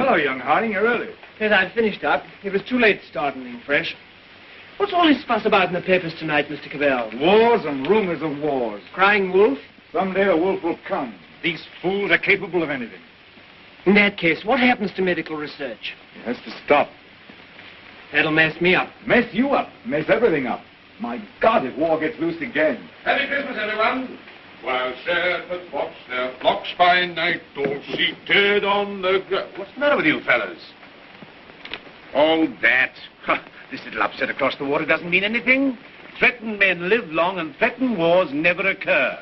hello, young Harding. You're early. Yes, I've finished up. It was too late to start anything fresh. What's all this fuss about in the papers tonight, Mr. Cavell? Wars and rumors of wars. Crying wolf? Someday a wolf will come. These fools are capable of anything. In that case, what happens to medical research? It has to stop. That'll mess me up. Mess you up. Mess everything up. My God, if war gets loose again. Happy Christmas, everyone. While shepherds watch their flocks by night, all seated on the ground. What's the matter with you fellas? Oh, that. This little upset across the water doesn't mean anything. Threatened men live long and threatened wars never occur.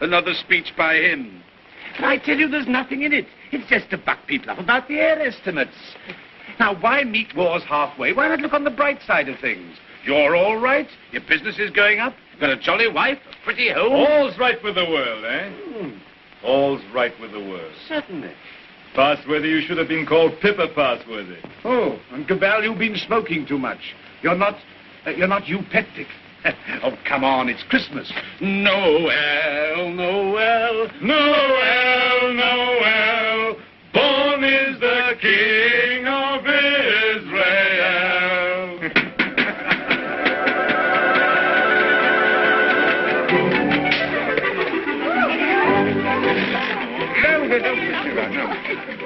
Another speech by him. But I tell you, there's nothing in it. It's just to buck people up about the air estimates. Now, why meet wars halfway? Why not look on the bright side of things? You're all right. Your business is going up. You've got a jolly wife, a pretty home. All's right with the world, eh? All's right with the world. Certainly. Passworthy, you should have been called Pippa Passworthy. Oh, and Cabal, you've been smoking too much. You're not eupeptic. Oh, come on, it's Christmas. Noel, Noel, Noel, Noel, born is the King of Israel.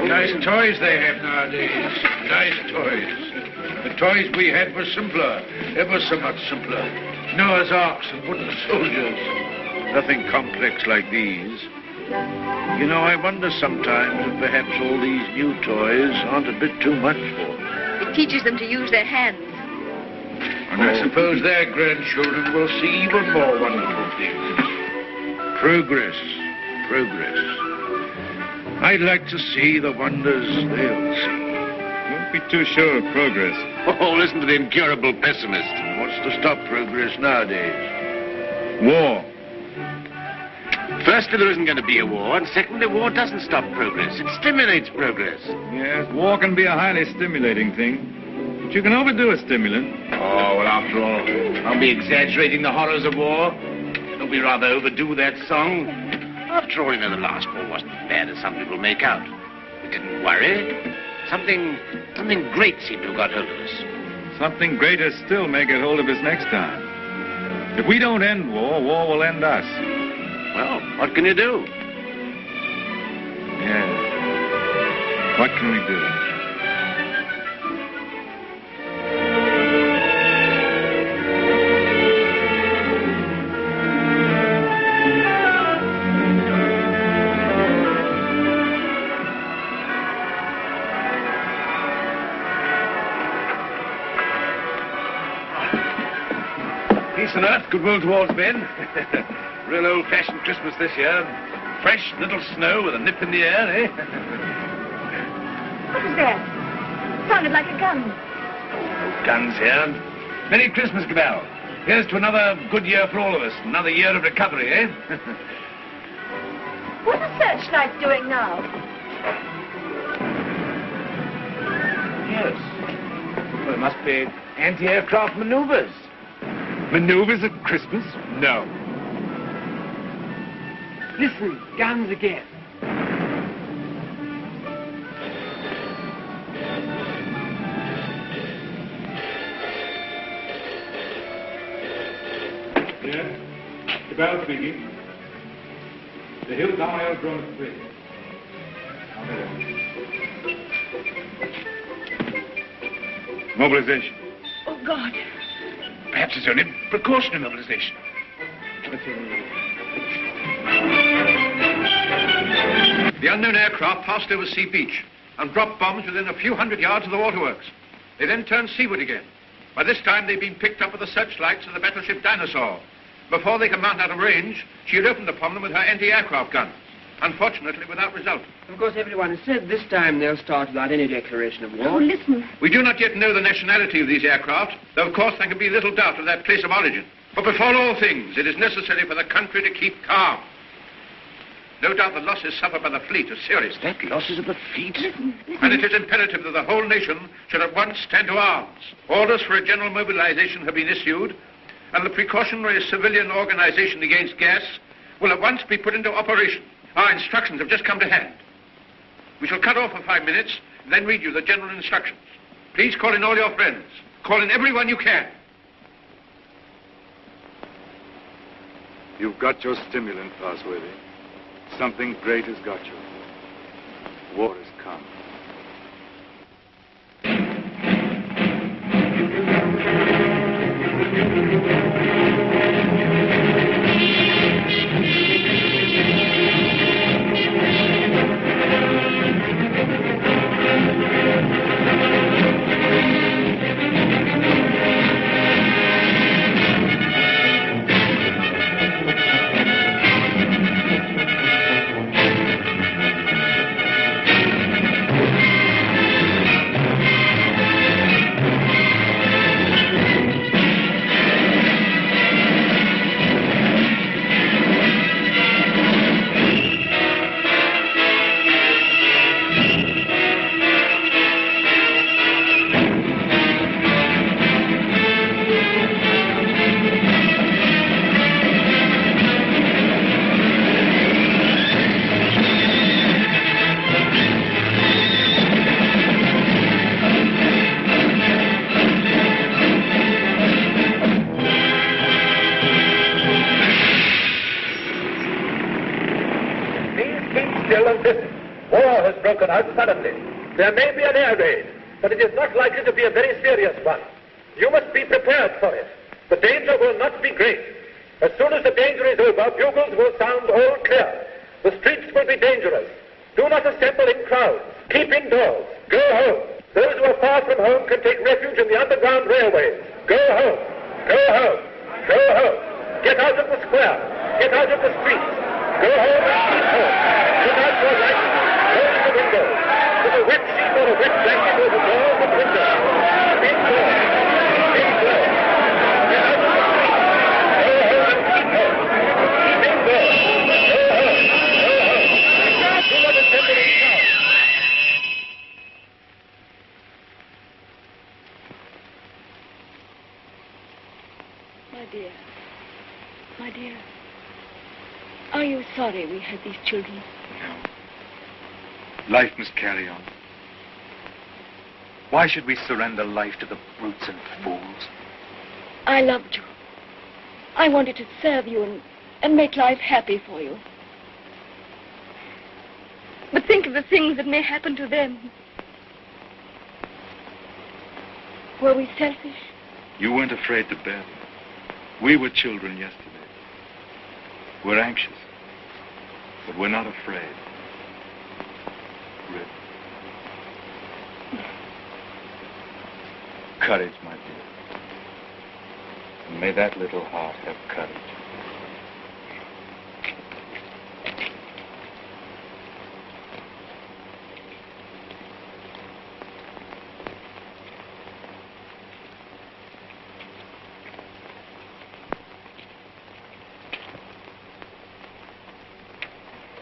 Nice toys they have nowadays. Nice toys. The toys we had were simpler, ever so much simpler. Noah's arks and wooden soldiers. Nothing complex like these. You know, I wonder sometimes if perhaps all these new toys aren't a bit too much for them. It teaches them to use their hands. And I suppose their grandchildren will see even more wonderful things. Progress, progress. I'd like to see the wonders they'll see. Don't be too sure of progress. Oh, listen to the incurable pessimist. What's to stop progress nowadays? War. Firstly, there isn't going to be a war, and secondly, war doesn't stop progress. It stimulates progress. Yes, war can be a highly stimulating thing. But you can overdo a stimulant. Oh, well, after all, I'll be exaggerating the horrors of war. Don't we rather overdo that song? After all, you know, the last war wasn't as bad as some people make out. We didn't worry. Something great seemed to have got hold of us. Something greater still may get hold of us next time. If we don't end war, war will end us. Well, what can you do? Yeah. What can we do? Peace on earth, goodwill towards men. Real old-fashioned Christmas this year. Fresh little snow with a nip in the air, eh? What was that? Sounded like a gun. No guns here. Merry Christmas, Cabal. Here's to another good year for all of us. Another year of recovery, eh? What are the searchlights doing now? Yes. Well, it must be anti-aircraft maneuvers. Maneuvers at Christmas? No. Listen, guns again. Yes? The bell speaking. The Hilltown Aerodrome is free. Mobilization. Oh, God. Perhaps it's only precautionary mobilization. The unknown aircraft passed over Sea Beach and dropped bombs within a few hundred yards of the waterworks. They then turned seaward again. By this time, they'd been picked up with the searchlights of the battleship Dinosaur. Before they could mount out of range, she had opened upon them with her anti-aircraft guns. Unfortunately, without result. Of course, everyone has said this time they'll start without any declaration of war. Oh, listen. We do not yet know the nationality of these aircraft, though of course there can be little doubt of their place of origin. But before all things, it is necessary for the country to keep calm. No doubt the losses suffered by the fleet are serious. That losses of the fleet? And it is imperative that the whole nation should at once stand to arms. Orders for a general mobilization have been issued, and the precautionary civilian organization against gas will at once be put into operation. Our instructions have just come to hand. We shall cut off for 5 minutes, and then read you the general instructions. Please call in all your friends. Call in everyone you can. You've got your stimulant, Fosworthy. Something great has got you. War has come. Suddenly. There may be an air raid, but it is not likely to be a very serious one. You must be prepared for it. The danger will not be great. As soon as the danger is over, bugles will sound all clear. The streets will be dangerous. Do not assemble in crowds. Keep indoors. Go home. Those who are far from home can take refuge in the underground railways. Go home. Go home. Go home. Get out of the square. Get out of the streets. Go home and keep home. Put out your lights. Close the windows. Put a wet sheet or a wet blanket over doors and windows. Keep indoors. Keep indoors. Get out of the streets. Go home and keep home. Keep indoors. Go home. Go home. Do not assemble in crowds. My dear, are you sorry we had these children? No. Life must carry on. Why should we surrender life to the brutes and fools? I loved you. I wanted to serve you and make life happy for you. But think of the things that may happen to them. Were we selfish? You weren't afraid to bear them. We were children yesterday. We're anxious, but we're not afraid. Rip. Courage, my dear. And may that little heart have courage.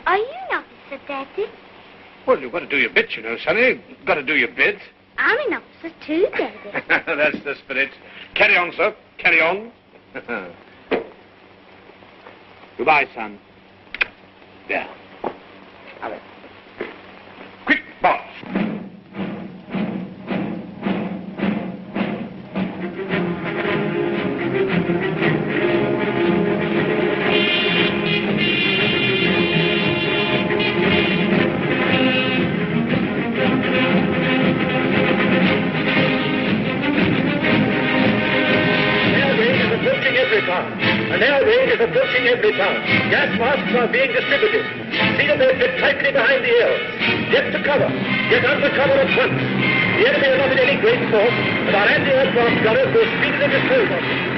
Are you an officer, Daddy? Well, you've got to do your bit, you know, Sonny. You've got to do your bit. I'm an officer too, Daddy. That's the spirit. Carry on, sir. Carry on. Goodbye, son. There. Have quick, boss. An air raid is approaching every town. Gas masks are being distributed. See that they fit tightly behind the ears. Get to cover. Get under cover at once. The enemy are not in any great force, but our anti-aircraft gunners will speedily dispose of them.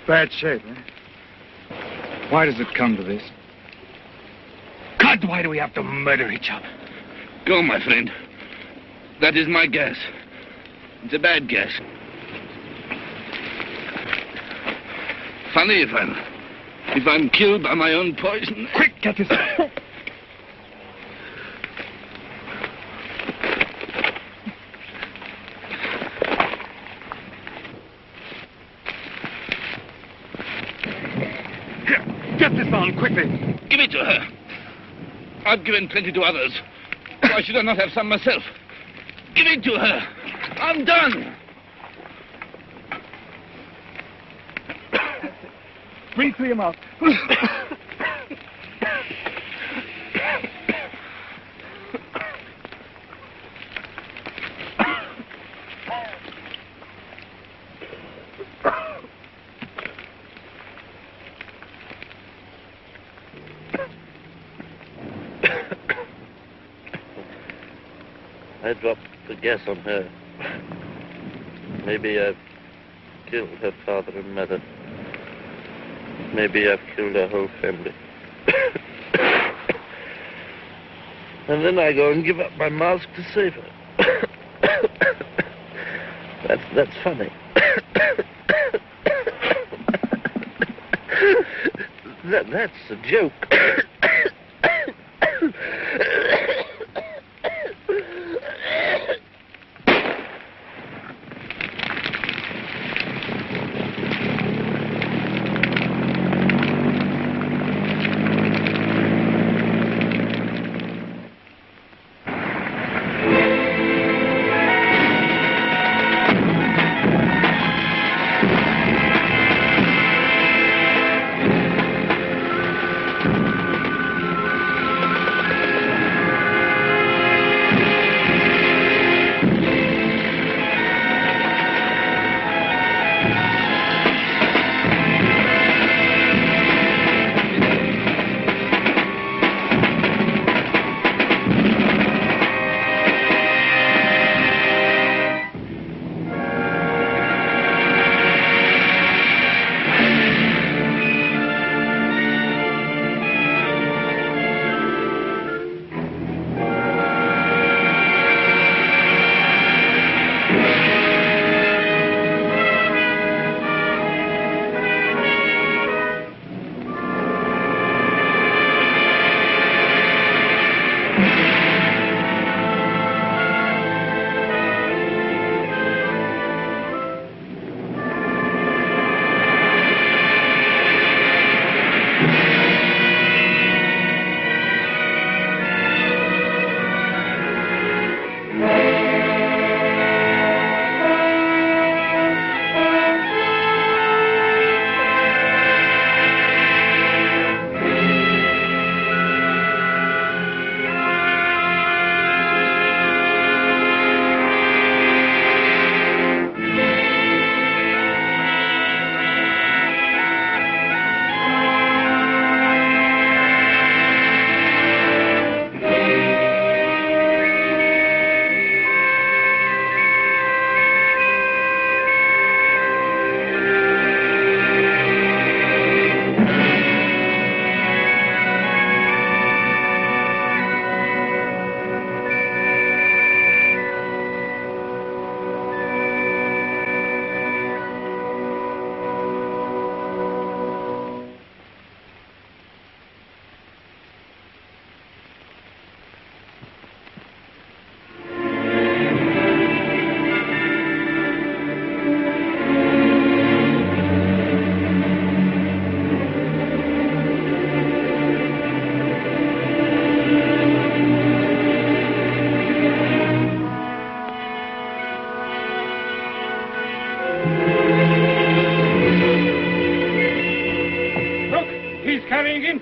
Bad shape, eh? Why does it come to this? God, why do we have to murder each other? Go, my friend. That is my guess. It's a bad guess. Funny if I'm killed by my own poison. Quick, get this. Get this on, quickly. Give it to her. I've given plenty to others. Why should I not have some myself? Give it to her. I'm done. Bring 3 of them out. I dropped the gas on her. Maybe I've killed her father and mother. Maybe I've killed her whole family. And then I go and give up my mask to save her. That's funny. That's a joke.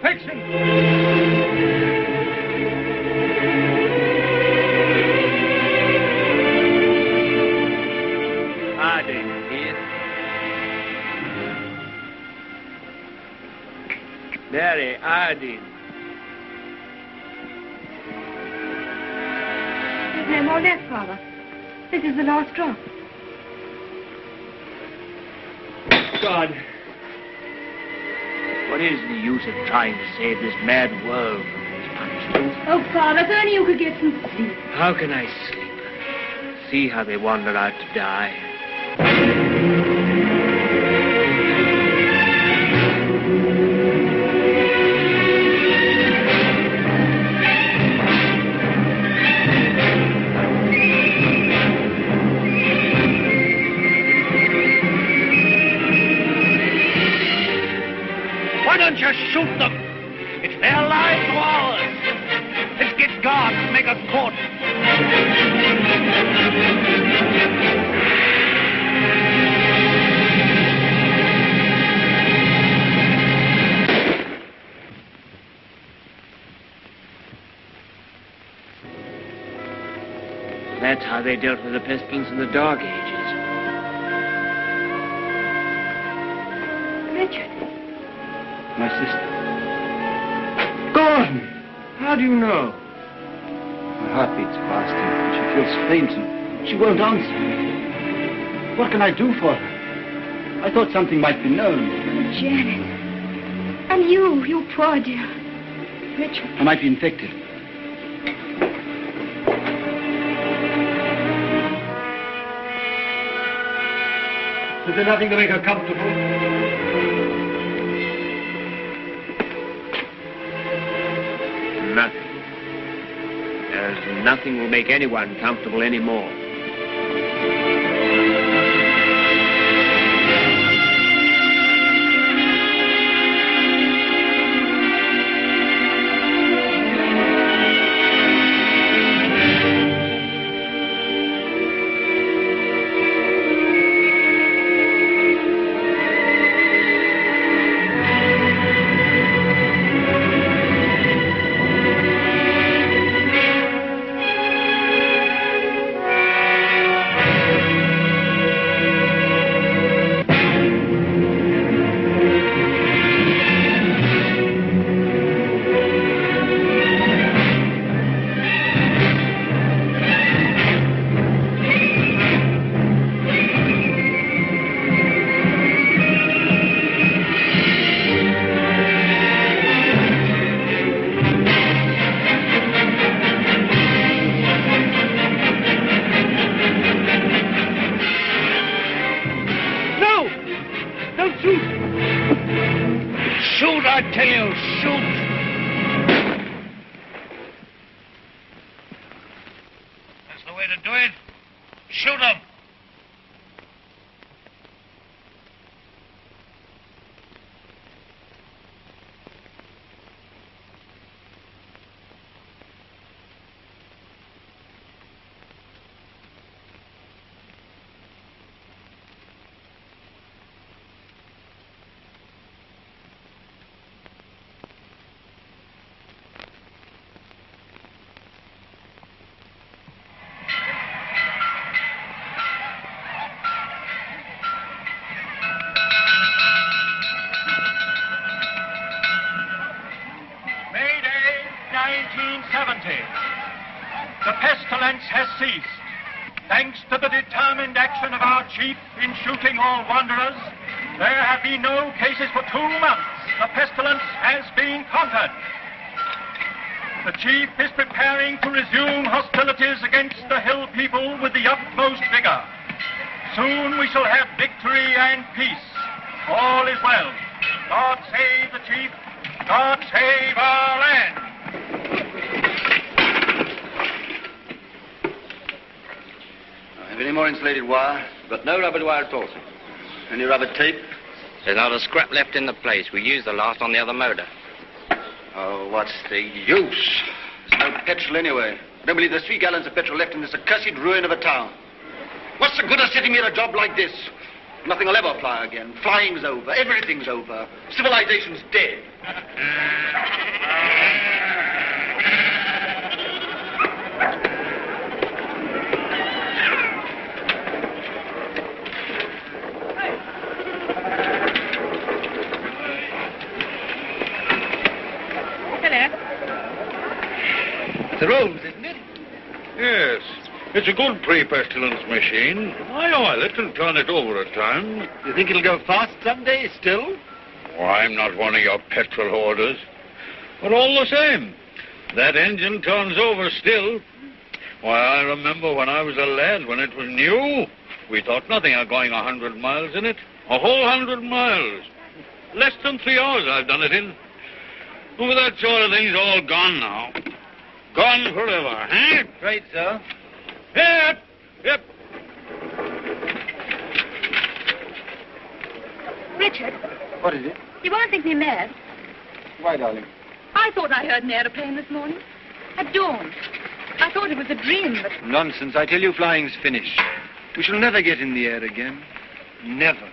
infection. Harding here. Mary Harding. There's no more left, Father. This is the last drop. God, What is the use of trying to save this mad world from this punishment? Oh, Father, if only you could get some sleep. How can I sleep? See how they wander out to die. Why don't you shoot them? It's their lives or ours. Let's get guards to make a cordon. That's how they dealt with the pestilence in the Dark Ages. Richard. My sister. Gordon! How do you know? My heart beats fast and she feels faint and she won't answer. What can I do for her? I thought something might be known. Janet. And you poor dear. Richard. I might be infected. Is there nothing to make her comfortable? Nothing. As nothing will make anyone comfortable anymore. The pestilence has ceased. Thanks to the determined action of our chief in shooting all wanderers, there have been no cases for 2 months. The pestilence has been conquered. The chief is preparing to resume hostilities against the hill people with the utmost vigor. Soon we shall have victory and peace. All is well. God save the chief. God save our land. Have any more insulated wire? But no rubber wire at all, sir. Any rubber tape? There's not a scrap left in the place. We used the last on the other motor. Oh, what's the use? There's no petrol anyway. I don't believe there's 3 gallons of petrol left in this accursed ruin of a town. What's the good of sitting here a job like this? Nothing will ever fly again. Flying's over. Everything's over. Civilization's dead. The rooms, isn't it? Yes. It's a good pre-pestilence machine. I oil it and turn it over at times. You think it'll go fast someday still? Oh, I'm not one of your petrol hoarders. But all the same, that engine turns over still. Why, I remember when I was a lad, when it was new, we thought nothing of going 100 miles in it. A whole 100 miles. Less than 3 hours I've done it in. Well, that sort of thing's all gone now. Gone forever, eh? Right, sir. Yep, yep. Richard, What is it? you won't think me mad. Why, darling? I thought I heard an aeroplane this morning. At dawn. I thought it was a dream, but... Nonsense. I tell you, flying's finished. We shall never get in the air again. Never.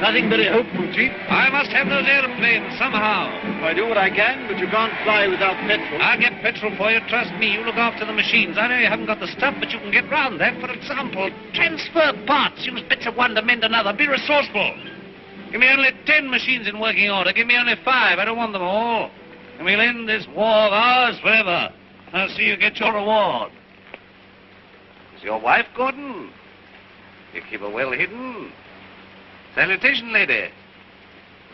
Nothing very hopeful, Chief. I must have those airplanes somehow. I do what I can, but you can't fly without petrol. I'll get petrol for you, trust me. You look after the machines. I know you haven't got the stuff, but you can get round that. For example, transfer parts. Use bits of one to mend another. Be resourceful. Give me only 10 machines in working order. Give me only 5. I don't want them all. And we'll end this war of ours forever. I'll see you get your reward. Is your wife, Gordon? You keep her well hidden. Salutation, lady.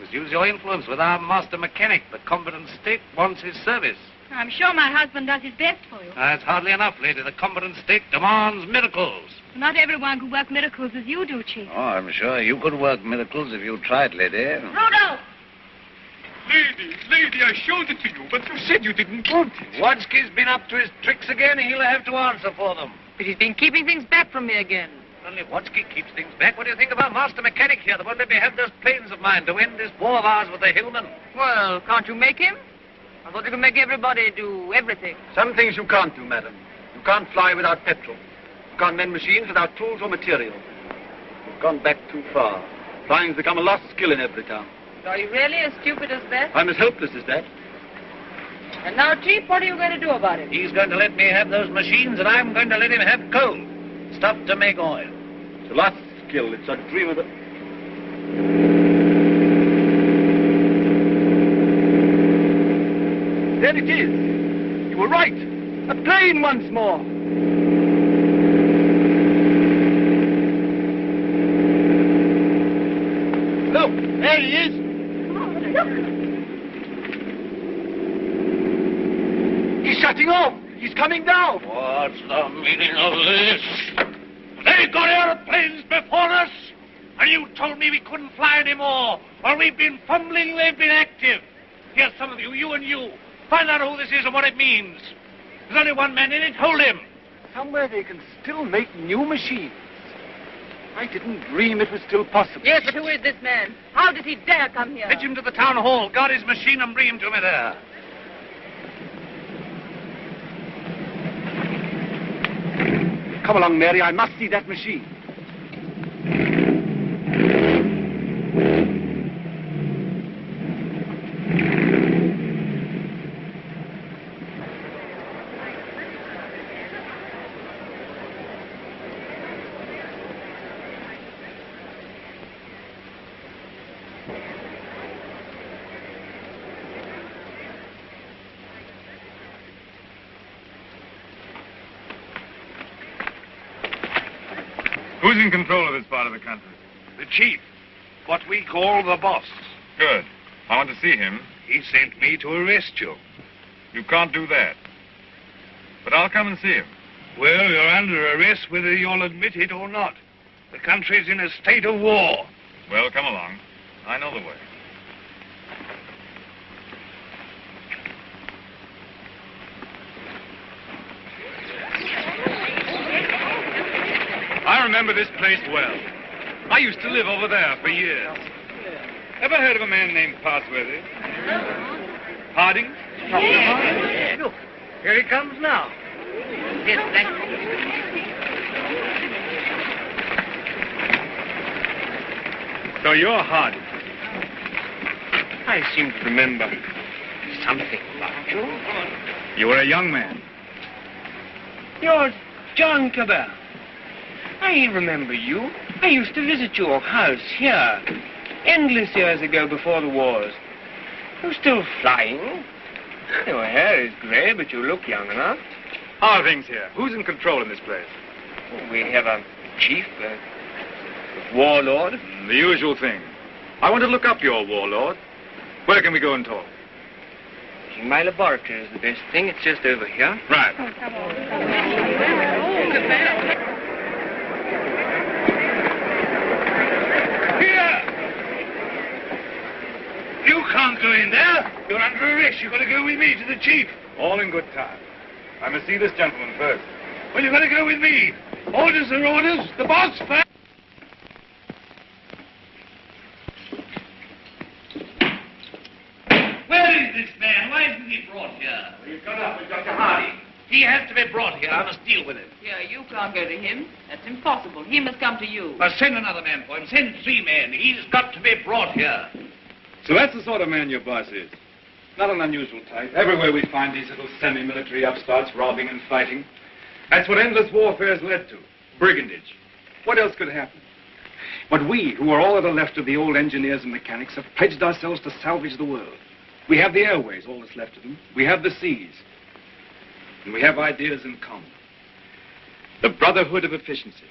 Must use your influence with our master mechanic. The competent state wants his service. I'm sure my husband does his best for you. That's hardly enough, lady. The competent state demands miracles. Not everyone could work miracles as you do, Chief. Oh, I'm sure you could work miracles if you tried, lady. Rudolph! Lady, I showed it to you, but you said you didn't want it. Wadsky's been up to his tricks again. He'll have to answer for them. But he's been keeping things back from me again. Only Wadsky keeps things back. What do you think of our master mechanic here that won't let me have those planes of mine to end this war of ours with the hillmen? Well, can't you make him? I thought you could make everybody do everything. Some things you can't do, madam. You can't fly without petrol. You can't mend machines without tools or material. You've gone back too far. Flying's become a lost skill in every town. Are you really as stupid as that? I'm as helpless as that. And now, Chief, what are you going to do about it? He's going to let me have those machines, and I'm going to let him have coal. Stuff to make oil. It's a lost skill. It's a dream of the... There it is. You were right. A plane once more. Look, there he is. He's shutting off. He's coming down. What's the meaning of this? They got airplanes before us, and you told me we couldn't fly anymore. While we've been fumbling, they've been active. Here's some of you, you and you. Find out who this is and what it means. There's only one man in it. Hold him. Somewhere they can still make new machines. I didn't dream it was still possible. Yes, but who is this man? How did he dare come here? Fetch him to the town hall. Guard his machine and bring him to me there. Come along, Mary. I must see that machine. Who's in control of this part of the country? The chief. What we call the boss. Good. I want to see him. He sent me to arrest you. You can't do that. But I'll come and see him. Well, you're under arrest whether you'll admit it or not. The country's in a state of war. Well, come along. I know the way. I remember this place well. I used to live over there for years. Ever heard of a man named Parsworthy? Harding? Yeah. Look, here he comes now. Yes, thank you. So you're Harding. I seem to remember something about you. You were a young man. You're John Cabell. I remember you. I used to visit your house here endless years ago before the wars. You're still flying. Your hair is grey, but you look young enough. How are things here? Who's in control in this place? We have a chief, a warlord. The usual thing. I want to look up your warlord. Where can we go and talk? My laboratory is the best thing. It's just over here. Right. Oh, come on. Here! You can't go in there. You're under arrest. You've got to go with me to the chief. All in good time. I must see this gentleman first. Well, you've got to go with me. Orders are orders. The boss first. Where is this man? Why isn't he brought here? He's gone up with Dr. Hardy. He has to be brought here. I must deal with him. Yeah, you can't go to him. That's impossible. He must come to you. Send another man for him. Send 3 men. He's got to be brought here. So that's the sort of man your boss is. Not an unusual type. Everywhere we find these little semi-military upstarts robbing and fighting. That's what endless warfare has led to. Brigandage. What else could happen? But we, who are all that are left of the old engineers and mechanics, have pledged ourselves to salvage the world. We have the airways, all that's left of them. We have the seas. And we have ideas in common. The brotherhood of efficiency.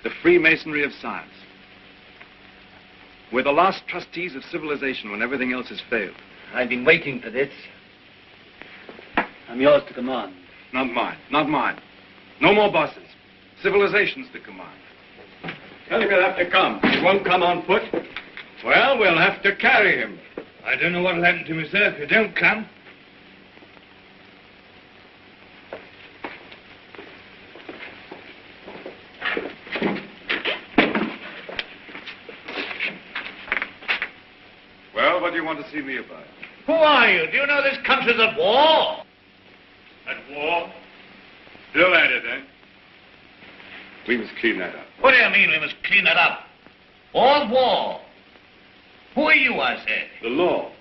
The Freemasonry of science. We're the last trustees of civilization when everything else has failed. I've been waiting for this. I'm yours to command. Not mine. Not mine. No more bosses. Civilization's the command. Tell him he'll have to come. He won't come on foot. Well, we'll have to carry him. I don't know what'll happen to me, sir, if you don't come. Well, what do you want to see me about? Who are you? Do you know this country's at war? At war? Still at it, eh? We must clean that up. What do you mean we must clean it up? All's war. Who are you, I said? The law.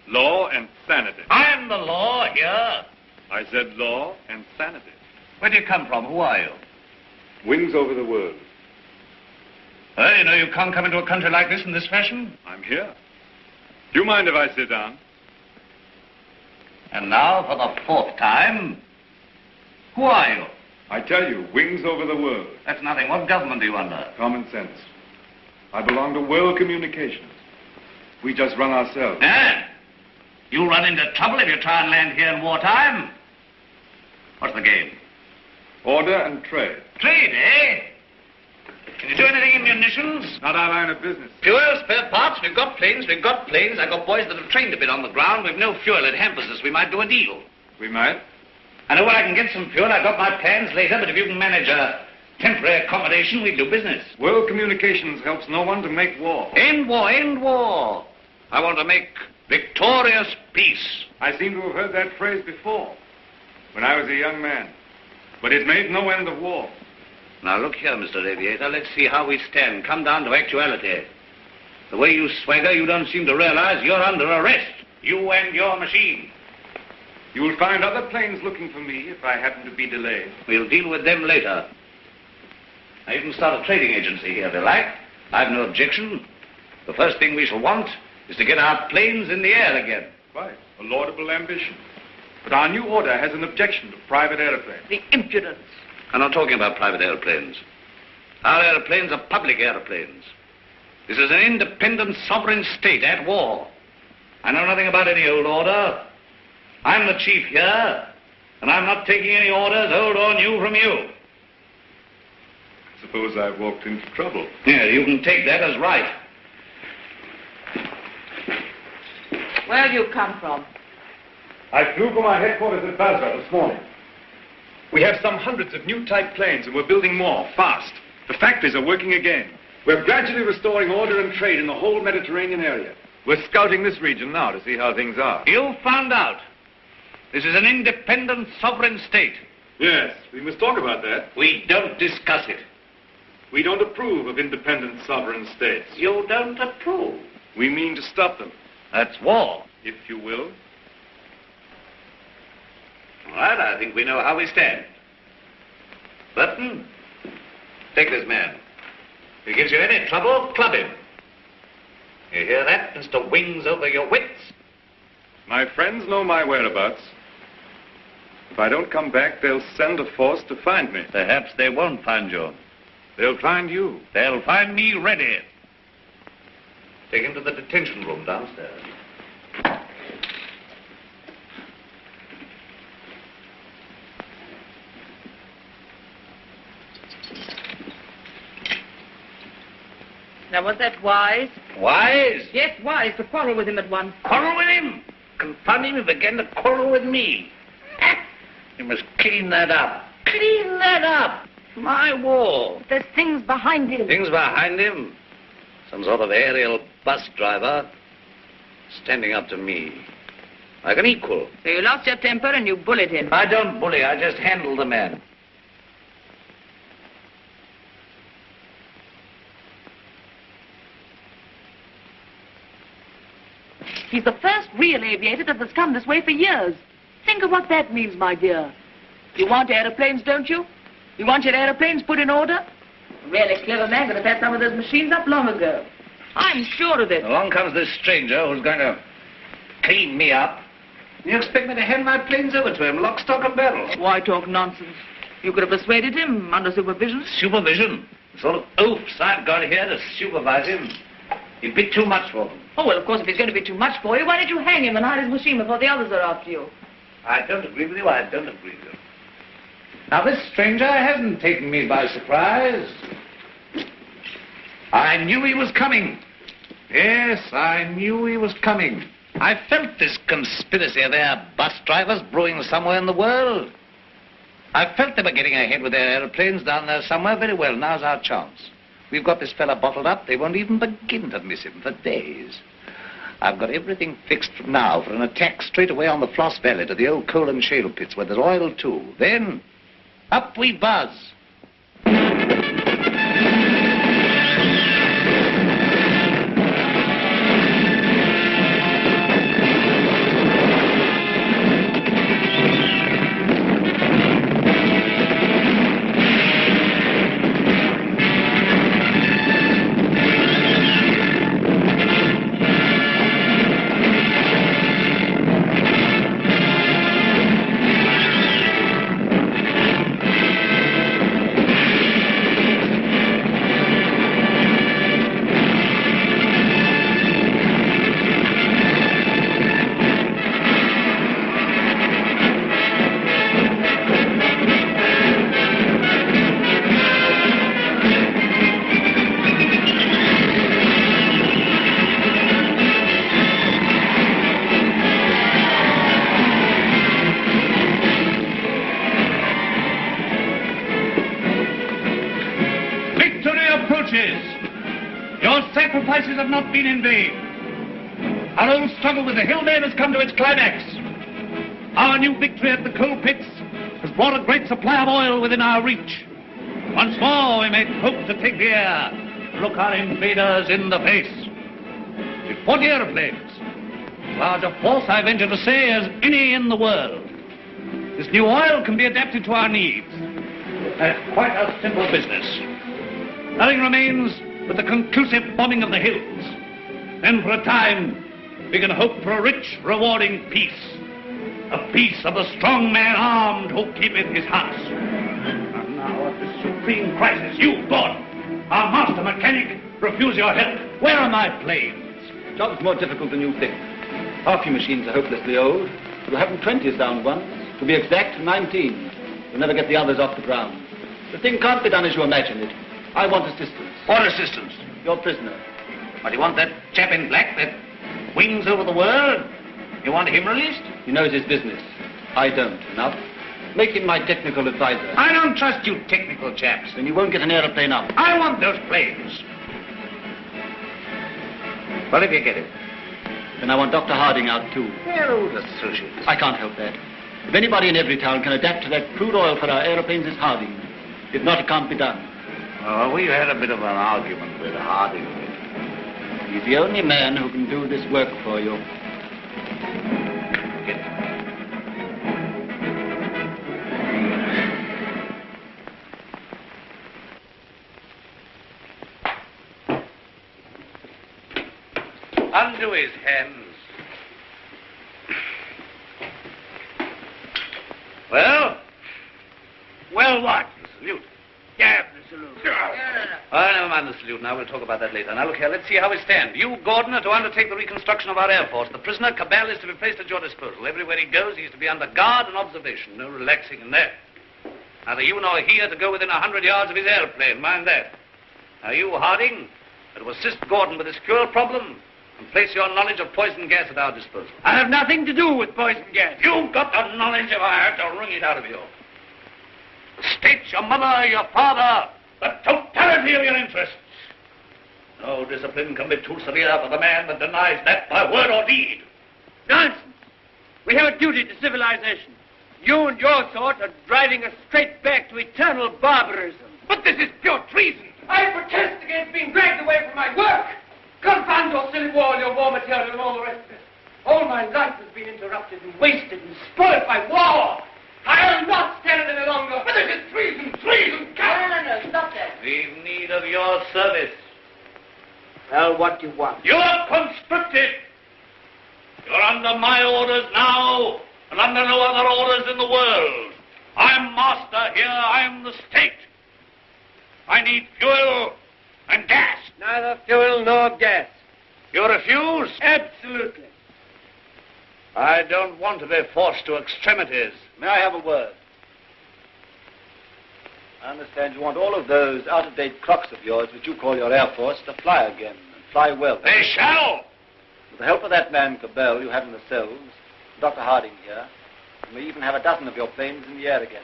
Law and sanity. I'm the law here. I said law and sanity. Where do you come from? Who are you? Wings over the world. You know you can't come into a country like this in this fashion. I'm here. Do you mind if I sit down? And now, for the 4th time, who are you? I tell you, wings over the world. That's nothing. What government are you under? Common sense. I belong to world communications. We just run ourselves. Eh? You'll run into trouble if you try and land here in wartime. What's the game? Order and trade. Trade, eh? Can you do anything in munitions? Not our line of business. Fuel, spare parts, we've got planes. I've got boys that have trained a bit on the ground. We've no fuel, it hampers us. We might do a deal. We might. I know where I can get some fuel. I've got my plans later, but if you can manage a temporary accommodation, we'll do business. World communications helps no one to make war. End war, end war. I want to make victorious peace. I seem to have heard that phrase before, when I was a young man. But it made no end of war. Now, look here, Mr. Aviator. Let's see how we stand. Come down to actuality. The way you swagger, you don't seem to realize you're under arrest. You and your machine. You will find other planes looking for me if I happen to be delayed. We'll deal with them later. Now, you can start a trading agency here if you like. I've no objection. The first thing we shall want is to get our planes in the air again. Quite. A laudable ambition. But our new order has an objection to private airplanes. The impudence. I'm not talking about private airplanes. Our airplanes are public airplanes. This is an independent sovereign state at war. I know nothing about any old order. I'm the chief here, and I'm not taking any orders, old or new, from you. Suppose I've walked into trouble. Yeah, you can take that as right. Where do you come from? I flew from our headquarters at Basra this morning. We have some hundreds of new type planes, and we're building more, fast. The factories are working again. We're gradually restoring order and trade in the whole Mediterranean area. We're scouting this region now to see how things are. You found out. This is an independent sovereign state. Yes, we must talk about that. We don't discuss it. We don't approve of independent sovereign states. You don't approve. We mean to stop them. That's war. If you will. All right, I think we know how we stand. Burton, take this man. If he gives you any trouble, club him. You hear that, Mr. Wings over your wits? My friends know my whereabouts. If I don't come back, they'll send a force to find me. Perhaps they won't find you. They'll find you. They'll find me ready. Take him to the detention room downstairs. Now, was that wise? Wise? Yes, wise, to quarrel with him at once. Quarrel with him? Confound him, he began to quarrel with me. You must clean that up. Clean that up. My war. There's things behind him. Things behind him? Some sort of aerial bus driver standing up to me. Like an equal. So you lost your temper and you bullied him. I don't bully, I just handle the man. He's the first real aviator that has come this way for years. Think of what that means, my dear. You want aeroplanes, don't you? You want your aeroplanes put in order? A really clever man could have had some of those machines up long ago. I'm sure of it. Along comes this stranger who's going to clean me up. You expect me to hand my planes over to him, lock, stock, and barrel? Why talk nonsense? You could have persuaded him under supervision. Supervision? The sort of oafs I've got here to supervise him. He'd be too much for them. Oh, well, of course, if he's going to be too much for you, why don't you hang him and hide his machine before the others are after you? I don't agree with you, I don't agree with you. Now, this stranger hasn't taken me by surprise. I knew he was coming. Yes, I knew he was coming. I felt this conspiracy of their bus drivers brewing somewhere in the world. I felt they were getting ahead with their aeroplanes down there somewhere. Very well, now's our chance. We've got this fella bottled up. They won't even begin to miss him for days. I've got everything fixed now for an attack straight away on the Floss Valley to the old coal and shale pits where there's oil too. Then, up we buzz. Sacrifices have not been in vain. Our old struggle with the hillmen has come to its climax. Our new victory at the coal pits has brought a great supply of oil within our reach. Once more we may hope to take the air, look our invaders in the face. With 40 aeroplanes, as large a force I venture to say as any in the world. This new oil can be adapted to our needs. That's quite a simple business. Nothing remains but the conclusive bombing of the hills. Then for a time, we can hope for a rich, rewarding peace. A peace of the strong man armed who keepeth his house. And now at this supreme crisis, you, God, our master mechanic, refuse your help. Where are my planes? The job's more difficult than you think. Half your machines are hopelessly old. You haven't 20s down once. To be exact, 19. You'll never get the others off the ground. The thing can't be done as you imagine it. I want assistance. What assistance? Your prisoner. What, you want that chap in black that wings over the world? You want him released? He knows his business. I don't. Enough. Make him my technical advisor. I don't trust you technical chaps. Then you won't get an aeroplane up. I want those planes. Well, if you get it. Then I want Dr. Harding out, too. They're old associates. I can't help that. If anybody in every town can adapt to that crude oil for our aeroplanes, it's Harding. If not, it can't be done. Oh, we had a bit of an argument with Harding. He's the only man who can do this work for you. Get it. Undo his hands. Well? Well, what? The salute. Yeah, the salute. Oh, never mind the salute now. We'll talk about that later. Now, look here. Let's see how we stand. You, Gordon, are to undertake the reconstruction of our Air Force. The prisoner, Cabell, is to be placed at your disposal. Everywhere he goes, he's to be under guard and observation. No relaxing in there. Neither you nor he are to go within 100 yards of his airplane. Mind that. Now, you, Harding, are to assist Gordon with his fuel problem and place your knowledge of poison gas at our disposal. I have nothing to do with poison gas. You've got the knowledge if I had to wring it out of you. The state, your mother, your father, the totality of your interests. No discipline can be too severe for the man that denies that by word or deed. Nonsense. We have a duty to civilization. You and your sort are driving us straight back to eternal barbarism. But this is pure treason. I protest against being dragged away from my work. Confound your silly war, your war material, and all the rest of it. All my life has been interrupted and wasted and spoiled by war. I'll not stand it any longer. But this is treason, treason, No, stop that. We've need of your service. Well, what do you want? You're conscripted. You're under my orders now, and under no other orders in the world. I'm master here. I'm the state. I need fuel and gas. Neither fuel nor gas. You refuse? Absolutely. I don't want to be forced to extremities. May I have a word? I understand you want all of those out-of-date clocks of yours, which you call your Air Force, to fly again, and fly well. They shall! With the help of that man, Cabell, you have in the cells, Dr. Harding here, you may even have a dozen of your planes in the air again.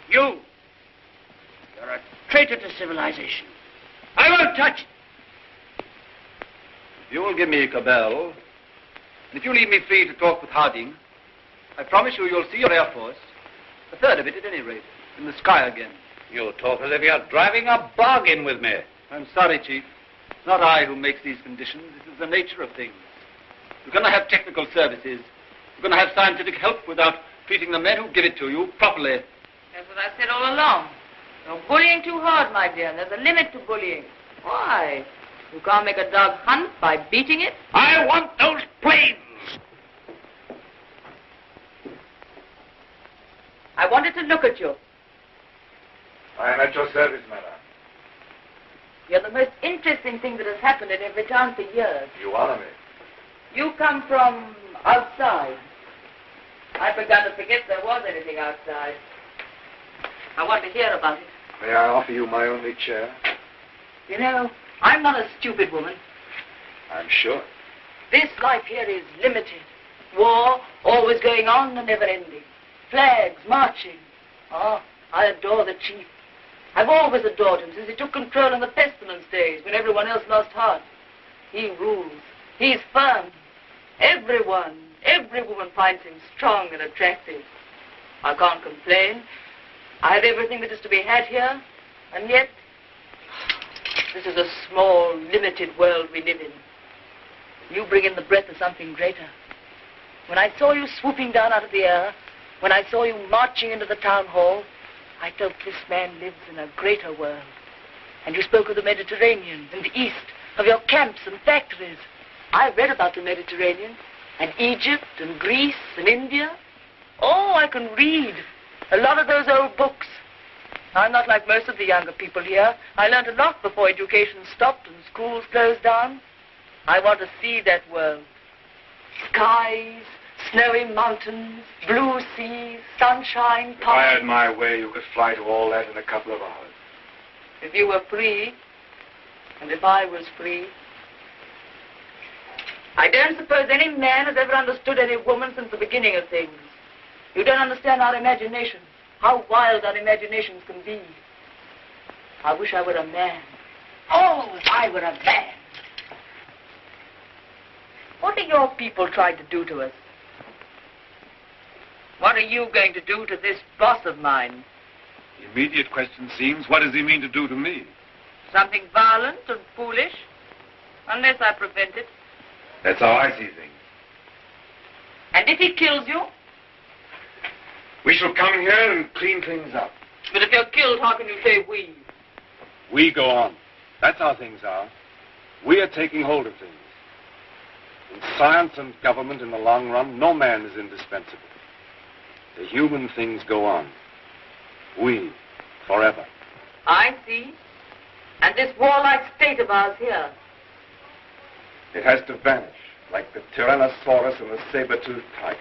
You're a traitor to civilization. I won't touch it. If you will give me Cabell, and if you leave me free to talk with Harding, I promise you you'll see your Air Force, a third of it at any rate, in the sky again. You talk as if you're driving a bargain with me. I'm sorry, Chief. It's not I who makes these conditions. This is the nature of things. You're going to have technical services. You're going to have scientific help without treating the men who give it to you properly. That's what I said all along. You're bullying too hard, my dear. There's a limit to bullying. Why? You can't make a dog hunt by beating it. I want those planes. I wanted to look at you. I am at your service, madam. You're the most interesting thing that has happened in every town for years. You honor me. You come from outside. I've begun to forget there was anything outside. I want to hear about it. May I offer you my only chair? You know, I'm not a stupid woman. I'm sure. This life here is limited. War, always going on and never ending. Flags, marching. Oh, I adore the chief. I've always adored him since he took control in the pestilence days when everyone else lost heart. He rules. He's firm. Every woman finds him strong and attractive. I can't complain. I have everything that is to be had here, and yet this is a small, limited world we live in. You bring in the breath of something greater. When I saw you swooping down out of the air, when I saw you marching into the town hall, I felt this man lives in a greater world. And you spoke of the Mediterranean and the East, of your camps and factories. I've read about the Mediterranean, and Egypt and Greece and India. Oh, I can read a lot of those old books. I'm not like most of the younger people here. I learned a lot before education stopped and schools closed down. I want to see that world. Skies, snowy mountains, blue seas, sunshine, If I had my way, you could fly to all that in a couple of hours. If you were free, and if I was free. I don't suppose any man has ever understood any woman since the beginning of things. You don't understand our imagination, how wild our imaginations can be. I wish I were a man. Oh, if I were a man. What are your people trying to do to us? What are you going to do to this boss of mine? The immediate question seems, what does he mean to do to me? Something violent and foolish? Unless I prevent it. That's how I see things. And if he kills you? We shall come here and clean things up. But if you're killed, how can you say we? We go on. That's how things are. We are taking hold of things. In science and government, in the long run, no man is indispensable. The human things go on. We, forever. I see. And this warlike state of ours here. It has to vanish, like the Tyrannosaurus and the saber-toothed tiger.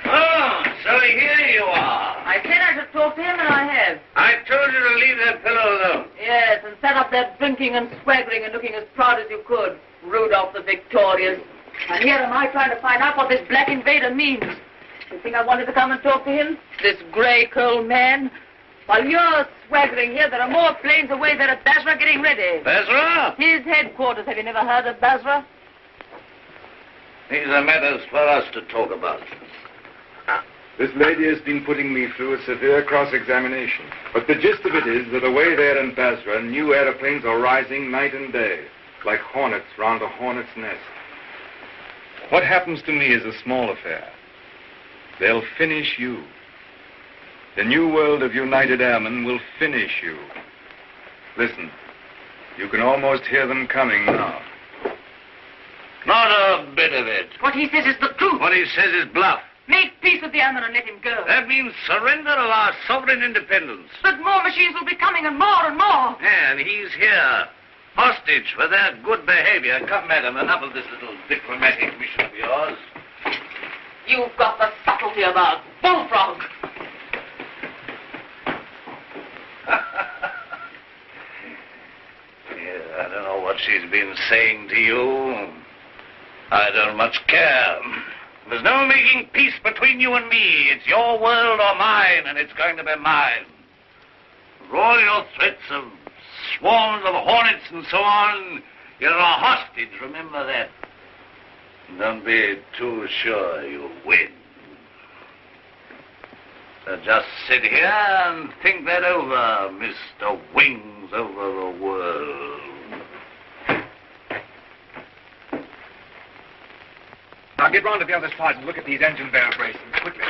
Oh, so here you are. I said I should talk to him, and I have. I told you to leave that fellow alone. Yes, and set up that drinking and swaggering and looking as proud as you could. Rudolph the Victorious. And here am I trying to find out what this black invader means. You think I wanted to come and talk to him? This grey-curled man? While you're swaggering here, there are more planes away there at Basra getting ready. Basra? His headquarters. Have you never heard of Basra? These are matters for us to talk about. This lady has been putting me through a severe cross-examination. But the gist of it is that away there in Basra, new aeroplanes are rising night and day, like hornets round a hornet's nest. What happens to me is a small affair. They'll finish you. The new world of United Airmen will finish you. Listen, you can almost hear them coming now. Not a bit of it. What he says is the truth. What he says is bluff. Make peace with the airmen and let him go. That means surrender of our sovereign independence. But more machines will be coming, and more and more. And he's here, hostage for their good behavior. Come, madam, enough of this little diplomatic mission of yours. You've got the subtlety of a bullfrog. Yeah, I don't know what she's been saying to you. I don't much care. There's no making peace between you and me. It's your world or mine, and it's going to be mine. For all your threats of swarms of hornets and so on, you're a hostage, remember that. Don't be too sure you'll win. So just sit here and think that over, Mr. Wings over the world. Now get round to the other side and look at these engine vibrations quickly.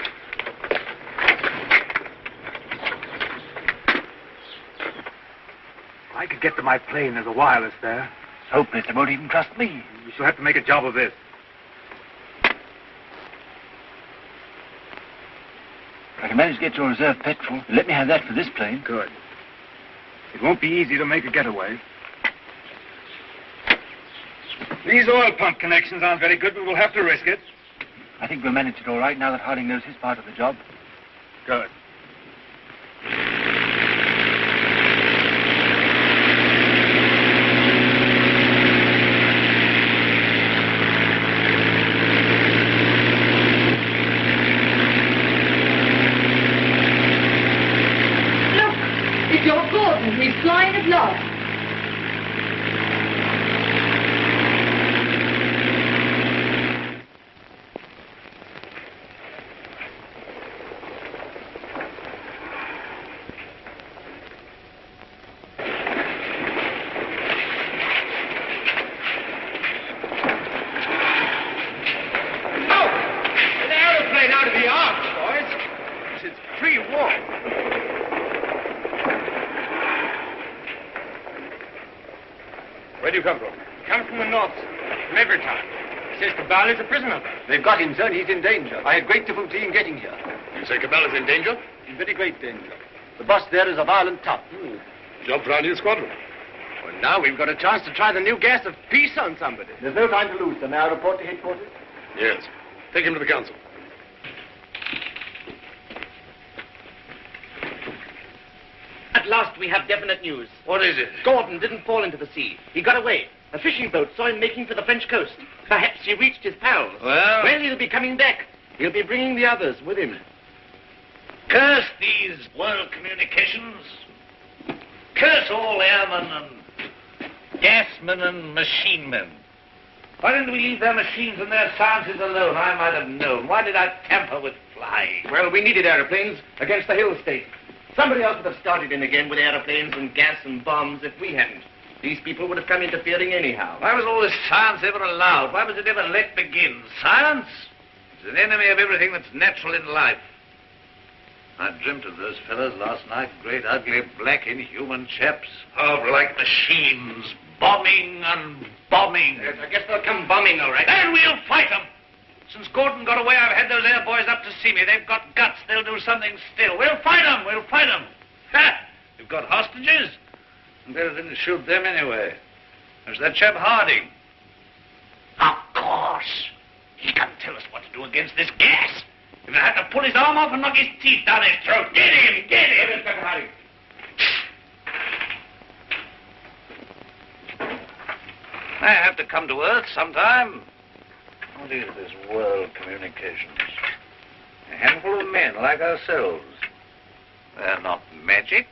I could get to my plane. There's a wireless there. Hopeless. They won't even trust me. We shall have to make a job of this. I can manage to get your reserve petrol. Let me have that for this plane. Good. It won't be easy to make a getaway. These oil pump connections aren't very good, but we'll have to risk it. I think we'll manage it all right now that Harding knows his part of the job. Good. Look, it's your Gordon. He's flying at last. Where do you come from? Come from the north, from every town. Says Cabal is a prisoner. They've got him, sir, and he's in danger. I had great difficulty in getting here. You say Cabal is in danger? In very great danger. The boss there is a violent tough. Job round your squadron. Well, now we've got a chance to try the new gas of peace on somebody. There's no time to lose, sir. May I report to headquarters? Yes. Take him to the council. At last we have definite news. What is it? Gordon didn't fall into the sea. He got away. A fishing boat saw him making for the French coast. Perhaps he reached his pals. Well, he'll be coming back. He'll be bringing the others with him. curse these world communications. Curse all airmen and Gasmen and machine men. Why didn't we leave their machines and their sciences alone? I might have known. Why did I tamper with flying? Well, we needed aeroplanes against the hill state. Somebody else would have started in again with aeroplanes and gas and bombs if we hadn't. These people would have come interfering anyhow. Why was all this science ever allowed? Why was it ever let begin? Science is an enemy of everything that's natural in life. I dreamt of those fellows last night, great, ugly, black, inhuman chaps. Oh, like machines, bombing and bombing. Yes, I guess they'll come bombing, all right. Then we'll fight them. Since Gordon got away, I've had those air boys up to see me. They've got guts. They'll do something still. We'll fight them. We'll fight them. Ha! We've got hostages. And better than to shoot them anyway. There's that chap Harding. Of course. He can tell us what to do against this gas. If I have to pull his arm off and knock his teeth down his throat. Get him! Get him! Inspector Harding. I have to come to Earth sometime. What is this world communications? A handful of men like ourselves. They're not magic.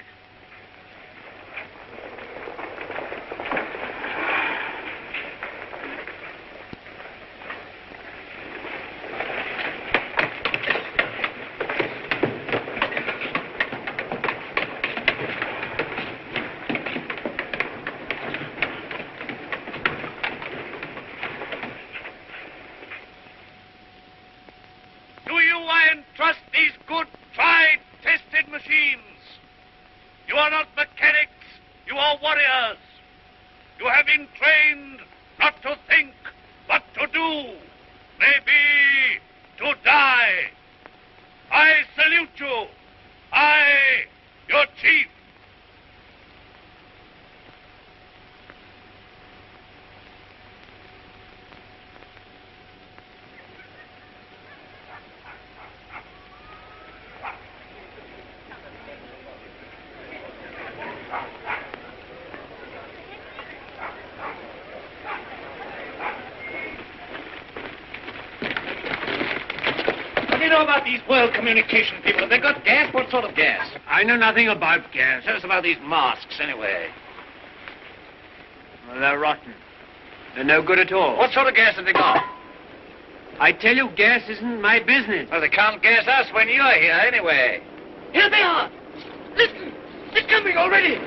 These world communication people, have they got gas? What sort of gas? I know nothing about gas. Tell us about these masks, anyway. Well, they're rotten. They're no good at all. What sort of gas have they got? I tell you, gas isn't my business. Well, they can't gas us when you're here, anyway. Here they are. Listen, they're coming already.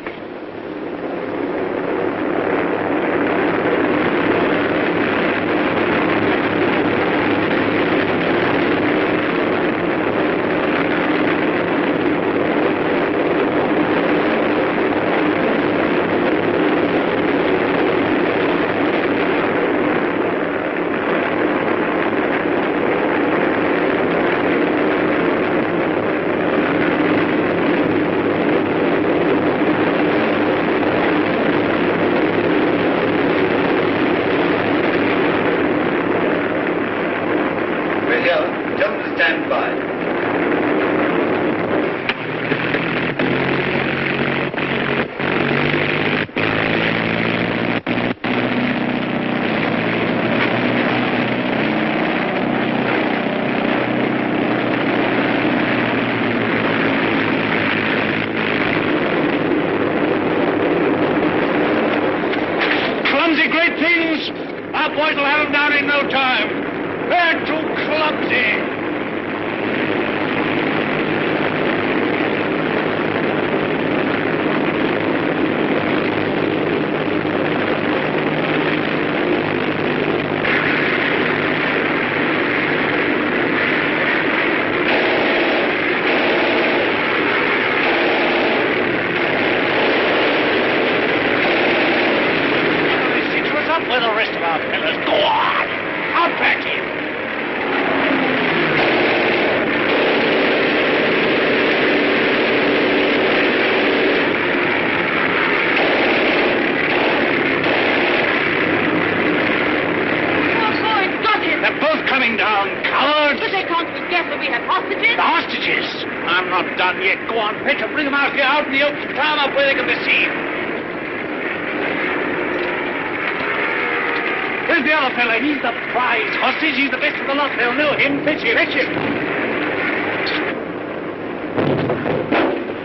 He's the best of the lot. They'll know him. Fetch him. Fetch him.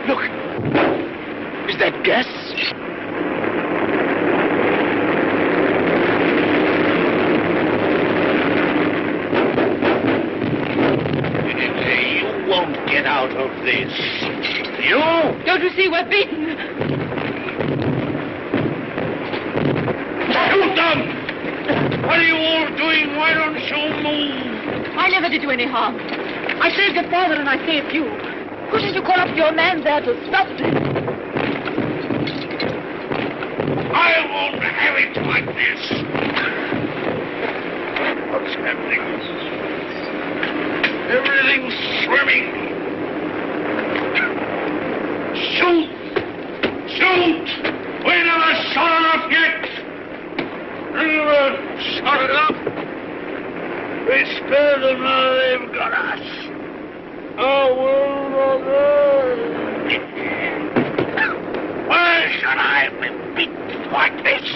Look. Is that gas? Don't you see we're beaten? Shoot them! What are you all doing? Why don't you move? I never did you any harm. I saved your father and I saved you. Couldn't you call up your man there to stop them? I won't have it like this. What's happening? Everything's swimming. Shoot! Shoot! We never shot enough yet. We never shot enough. We spared them, now they've got us. Oh, why should I be beaten like this?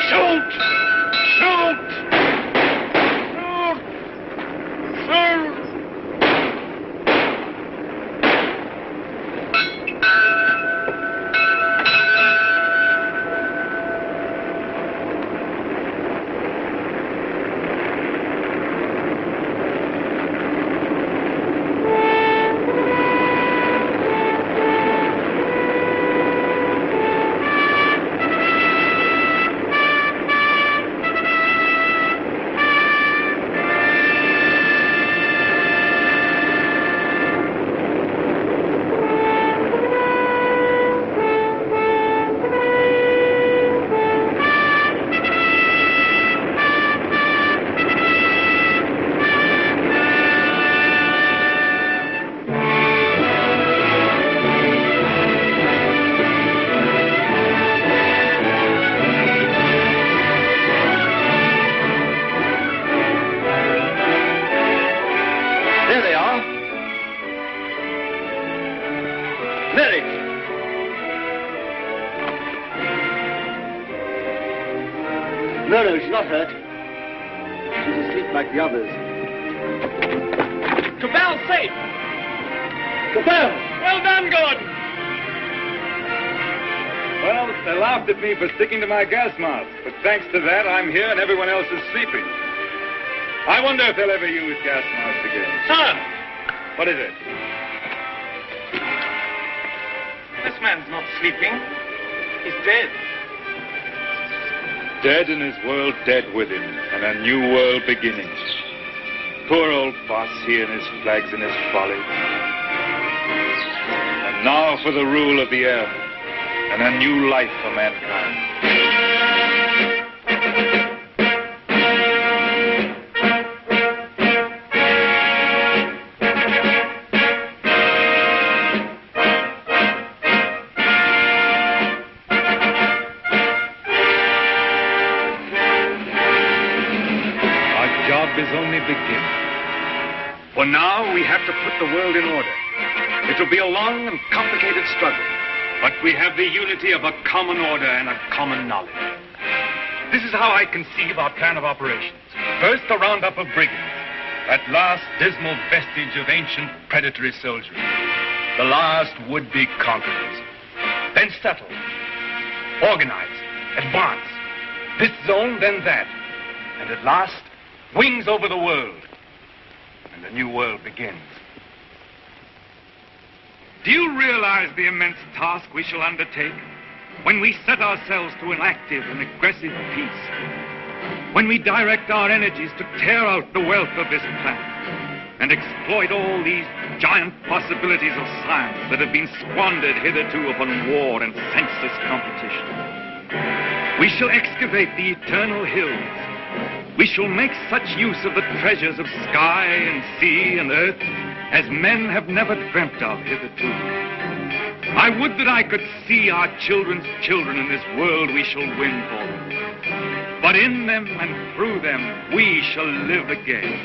Shoot! Shoot! Shoot! Shoot! No, she's not hurt. She's asleep like the others. Cabell's safe! Cabell! Well done, Gordon! Well, they laughed at me for sticking to my gas mask, but thanks to that, I'm here and everyone else is sleeping. I wonder if they'll ever use gas masks again. Sir! What is it? This man's not sleeping. He's dead. Dead and his world dead with him, and a new world beginning. Poor old boss, he and his flags and his folly. And now for the rule of the air, and a new life for mankind. Is only beginning. For now, we have to put the world in order. It will be a long and complicated struggle, but we have the unity of a common order and a common knowledge. This is how I conceive our plan of operations. First, a roundup of brigands, that last dismal vestige of ancient predatory soldiery, the last would-be conquerors. Then settle, organize, advance, this zone, then that, and at last, wings over the world, and a new world begins. Do you realize the immense task we shall undertake when we set ourselves to an active and aggressive peace? When we direct our energies to tear out the wealth of this planet and exploit all these giant possibilities of science that have been squandered hitherto upon war and senseless competition? We shall excavate the eternal hills. We shall make such use of the treasures of sky and sea and earth as men have never dreamt of hitherto. I would that I could see our children's children in this world we shall win for them. But in them and through them we shall live again.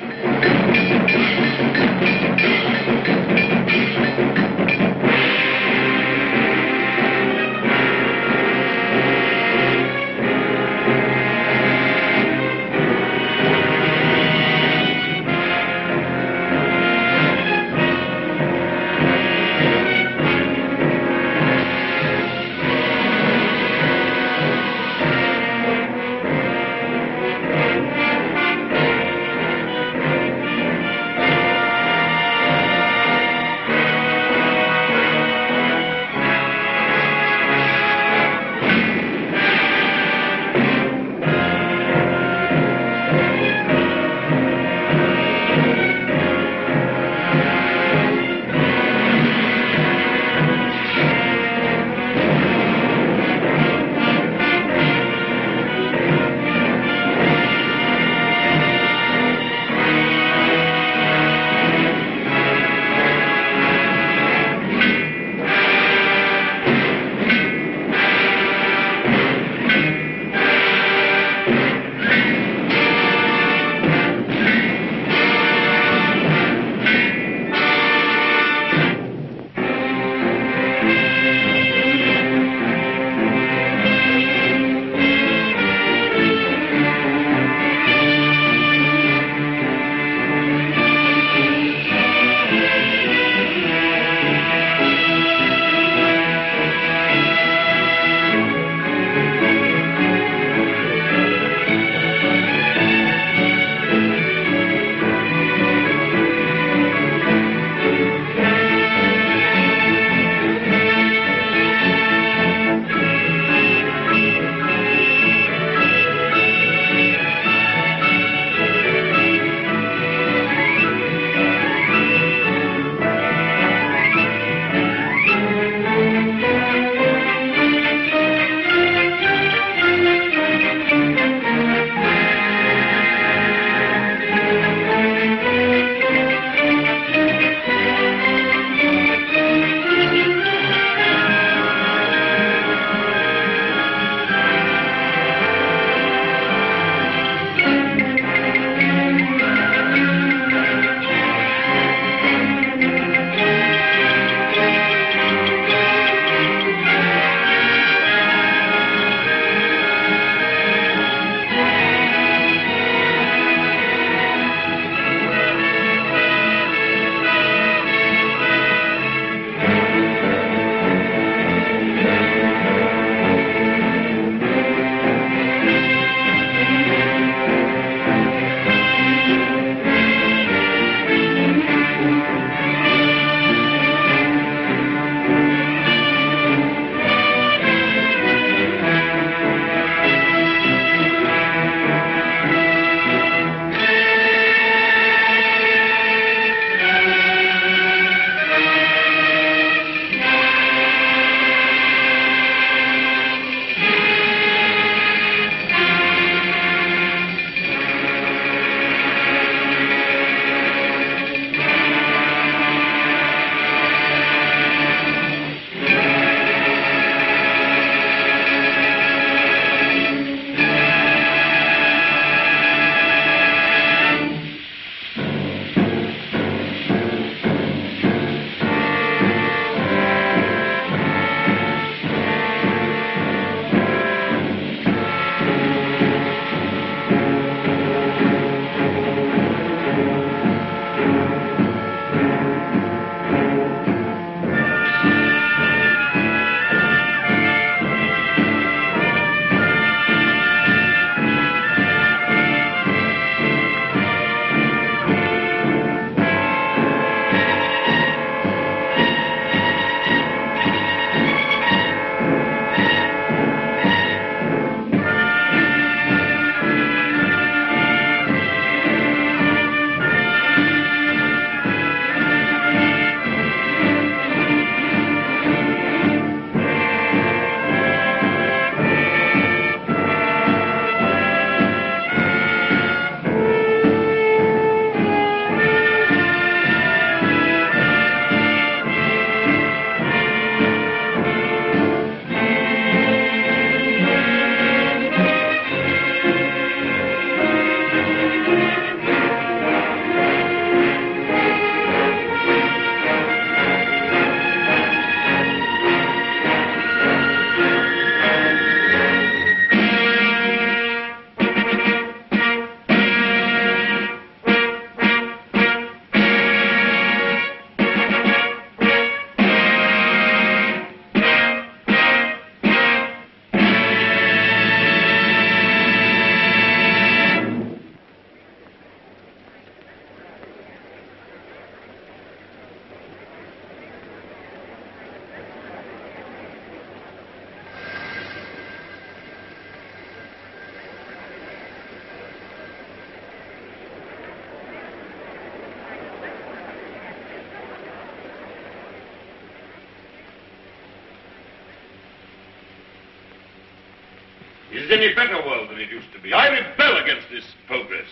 is any better world than it used to be. I rebel against this progress.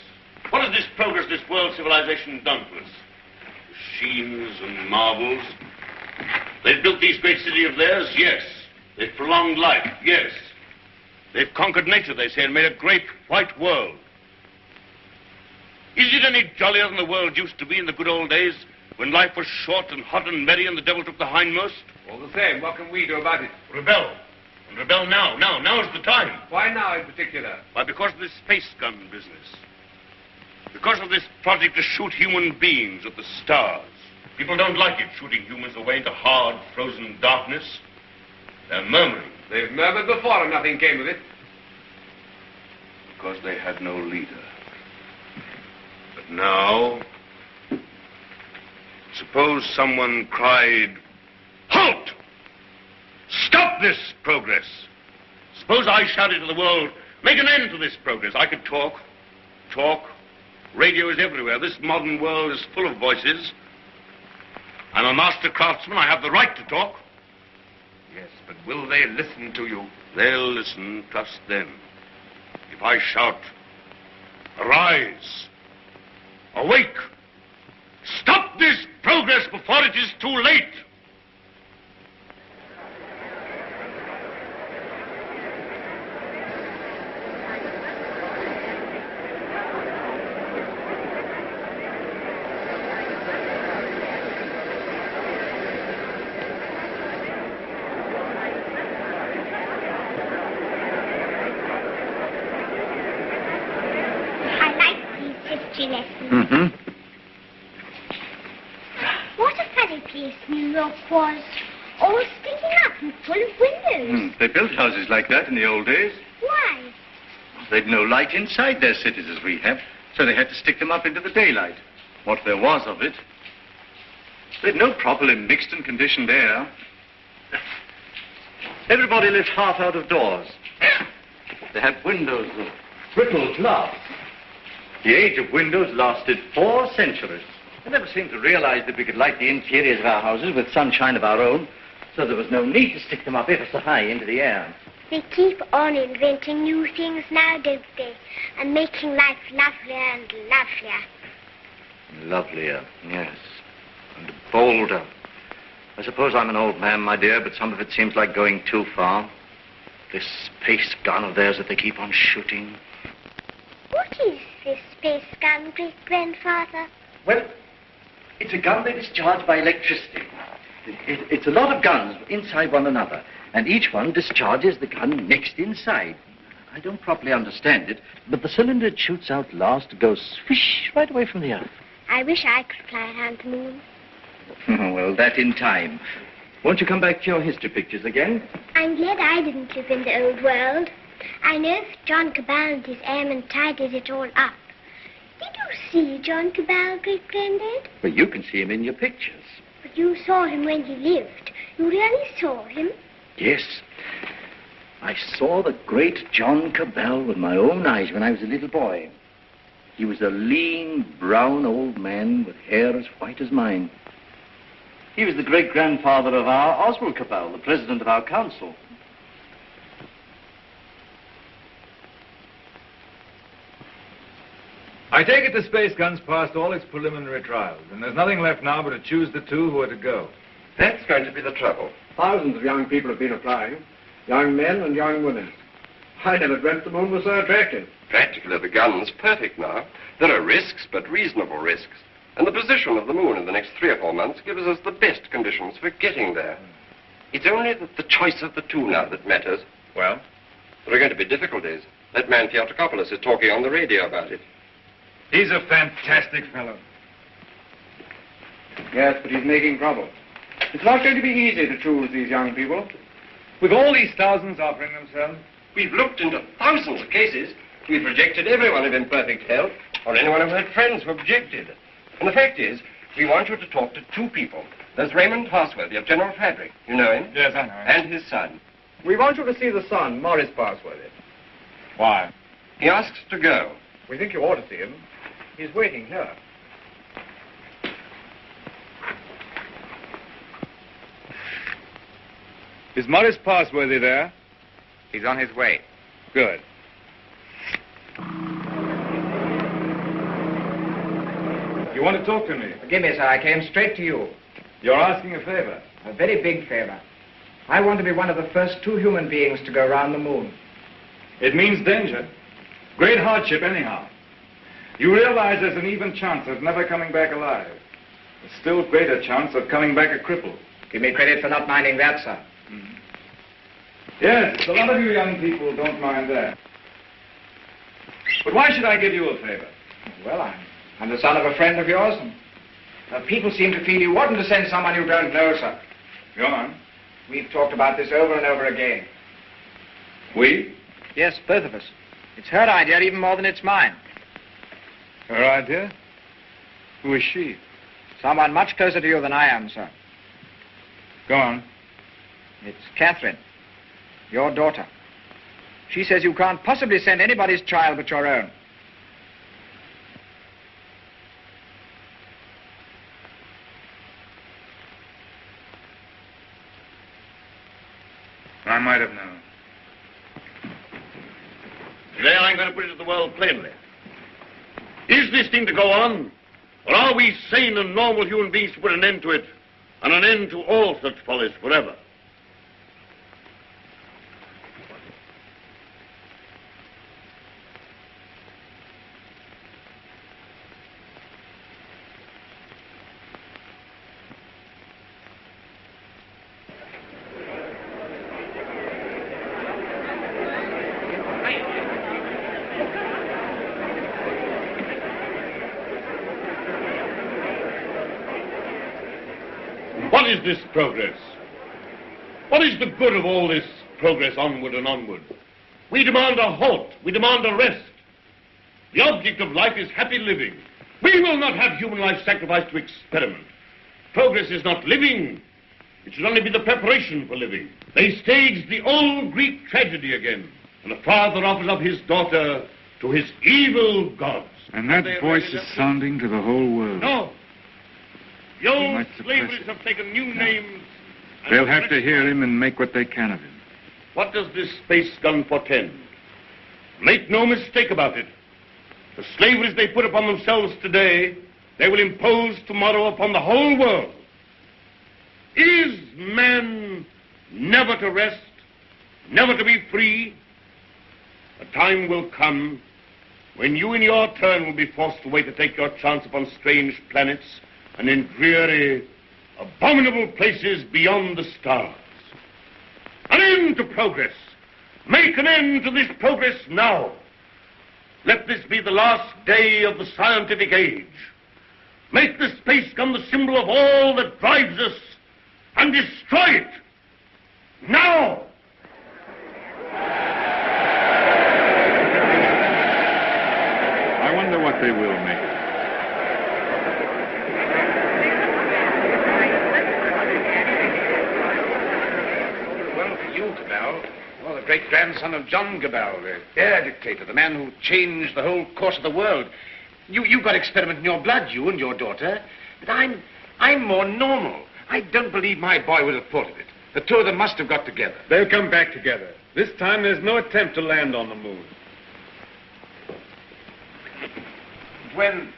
What has this progress, this world civilization done to us? Machines and marvels. They've built these great cities of theirs, yes. They've prolonged life, yes. They've conquered nature, they say, and made a great white world. Is it any jollier than the world used to be in the good old days, when life was short and hot and merry and the devil took the hindmost? All the same, what can we do about it? Rebel. And rebel now. Now's the time. Why now in particular? Why, because of this space gun business. Because of this project to shoot human beings at the stars. People don't like it, shooting humans away into hard, frozen darkness. They're murmuring. They've murmured before and nothing came of it. Because they had no leader. But now, suppose someone cried, "Halt! Stop this progress!" Suppose I shouted to the world, "Make an end to this progress." I could talk. Radio is everywhere. This modern world is full of voices. I'm a master craftsman. I have the right to talk. Yes, but will they listen to you? They'll listen, trust them. If I shout, "Arise! Awake! Stop this progress before it is too late!" What a funny place New York was. All sticking up and full of windows. They built houses like that in the old days. Why? They'd no light inside their cities as we have, so they had to stick them up into the daylight. What there was of it. They'd no properly mixed and conditioned air. Everybody lived half out of doors. They had windows of brittle glass. The age of windows lasted 4 centuries. I never seemed to realize that we could light the interiors of our houses with sunshine of our own, so there was no need to stick them up ever so high into the air. They keep on inventing new things now, don't they? And making life lovelier and lovelier. Lovelier, yes. And bolder. I suppose I'm an old man, my dear, but some of it seems like going too far. This space gun of theirs that they keep on shooting. What is this space gun, great-grandfather? Well, it's a gun that is charged by electricity. It's a lot of guns inside one another, and each one discharges the gun next inside. I don't properly understand it, but the cylinder it shoots out last goes swish right away from the earth. I wish I could fly around the moon. Well, that in time. Won't you come back to your history pictures again? I'm glad I didn't live in the old world. I know if John Cabal and his airmen tidied it all up. Did you see John Cabal, great-granddad? Well, you can see him in your pictures. But you saw him when he lived. You really saw him? Yes. I saw the great John Cabal with my own eyes when I was a little boy. He was a lean, brown old man with hair as white as mine. He was the great-grandfather of our Oswald Cabal, the president of our council. I take it the space gun's passed all its preliminary trials, and there's nothing left now but to choose the 2 who are to go. That's going to be the trouble. Thousands of young people have been applying. Young men and young women. I never dreamt the moon was so attractive. Practically, the gun's perfect now. There are risks, but reasonable risks. And the position of the moon in the next 3 or 4 months gives us the best conditions for getting there. It's only the choice of the 2 now that matters. Well? There are going to be difficulties. That man Theotokopoulos is talking on the radio about it. He's a fantastic fellow. Yes, but he's making trouble. It's not going to be easy to choose these young people. With all these thousands offering themselves? We've looked into thousands of cases. We've rejected everyone of imperfect health, or anyone who had friends who objected. And the fact is, we want you to talk to 2 people. There's Raymond Parsworthy of General Fabric. You know him? Yes, I know him. And his son. We want you to see the son, Morris Parsworthy. Why? He asks to go. We think you ought to see him. He's waiting here. Is Morris Parsworthy there? He's on his way. Good. You want to talk to me? Forgive me, sir. I came straight to you. You're asking a favor. A very big favor. I want to be one of the first 2 human beings to go around the moon. It means danger. Great hardship, anyhow. You realize there's an even chance of never coming back alive. A still greater chance of coming back a cripple. Give me credit for not minding that, sir. Mm-hmm. Yes, a lot of you young people don't mind that. But why should I give you a favor? Well, I'm the son of a friend of yours, and people seem to feel you oughtn't to send someone you don't know, sir. Go on. We've talked about this over and over again. We? Yes, both of us. It's her idea even more than it's mine. Her idea? Who is she? Someone much closer to you than I am, sir. Go on. It's Catherine, your daughter. She says you can't possibly send anybody's child but your own. I might have known. Today I'm going to put it to the world plainly. Is this thing to go on? Or are we sane and normal human beings to put an end to it, and an end to all such follies forever? What is this progress? What is the good of all this progress onward and onward? We demand a halt. We demand a rest. The object of life is happy living. We will not have human life sacrificed to experiment. Progress is not living. It should only be the preparation for living. They staged the old Greek tragedy again, and a father offers up his daughter to his evil gods. And that voice is sounding to the whole world. No. The old slaveries have taken new names. They'll have to hear him and make what they can of him. What does this space gun portend? Make no mistake about it. The slaveries they put upon themselves today, they will impose tomorrow upon the whole world. Is man never to rest, never to be free? A time will come when you in your turn will be forced away to take your chance upon strange planets and in dreary, abominable places beyond the stars. An end to progress. Make an end to this progress now. Let this be the last day of the scientific age. Make the space gun the symbol of all that drives us, and destroy it. Now! I wonder what they will make it. Well, for you, Cabell. Well, the great-grandson of John Cabell, the air dictator, the man who changed the whole course of the world. You've got experiment in your blood, you and your daughter. But I'm more normal. I don't believe my boy would have thought of it. The two of them must have got together. They'll come back together. This time there's no attempt to land on the moon. When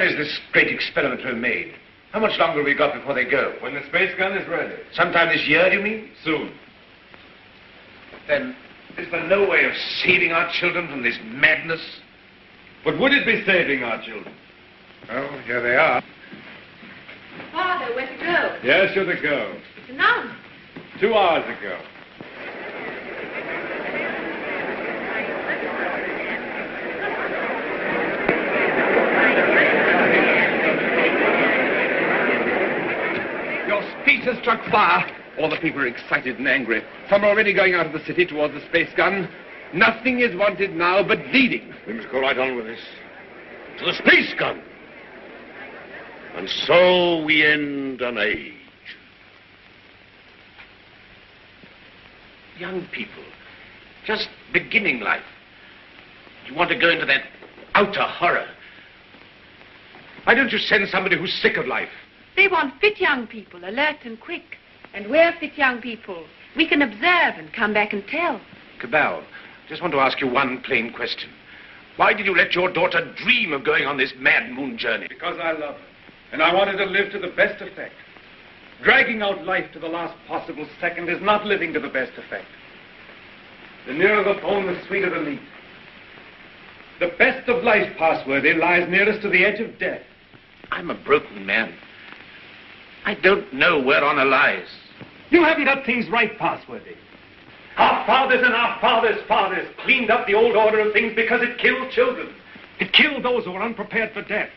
is this great experiment to be made? How much longer have we got before they go? When the space gun is ready. Sometime this year, do you mean? Soon. Then, is there no way of saving our children from this madness? But would it be saving our children? Oh, here they are. Father, where to go? Yes, you're the go. It's announced. 2 hours ago. Your speech has struck fire. All the people are excited and angry. Some are already going out of the city towards the space gun. Nothing is wanted now but leading. We must go right on with this. To the space gun. And so we end an age. Young people, just beginning life. You want to go into that outer horror. Why don't you send somebody who's sick of life? They want fit young people, alert and quick. And we're fit young people. We can observe and come back and tell. Cabell, Just want to ask you one plain question. Why did you let your daughter dream of going on this mad moon journey? Because I love her, and I wanted to live to the best effect. Dragging out life to the last possible second is not living to the best effect. The nearer the bone, the sweeter the meat. The best of life, Passworthy, lies nearest to the edge of death. I'm a broken man. I don't know where honor lies. You haven't got things right, Passworthy. Our fathers and our fathers' fathers cleaned up the old order of things because it killed children. It killed those who were unprepared for death.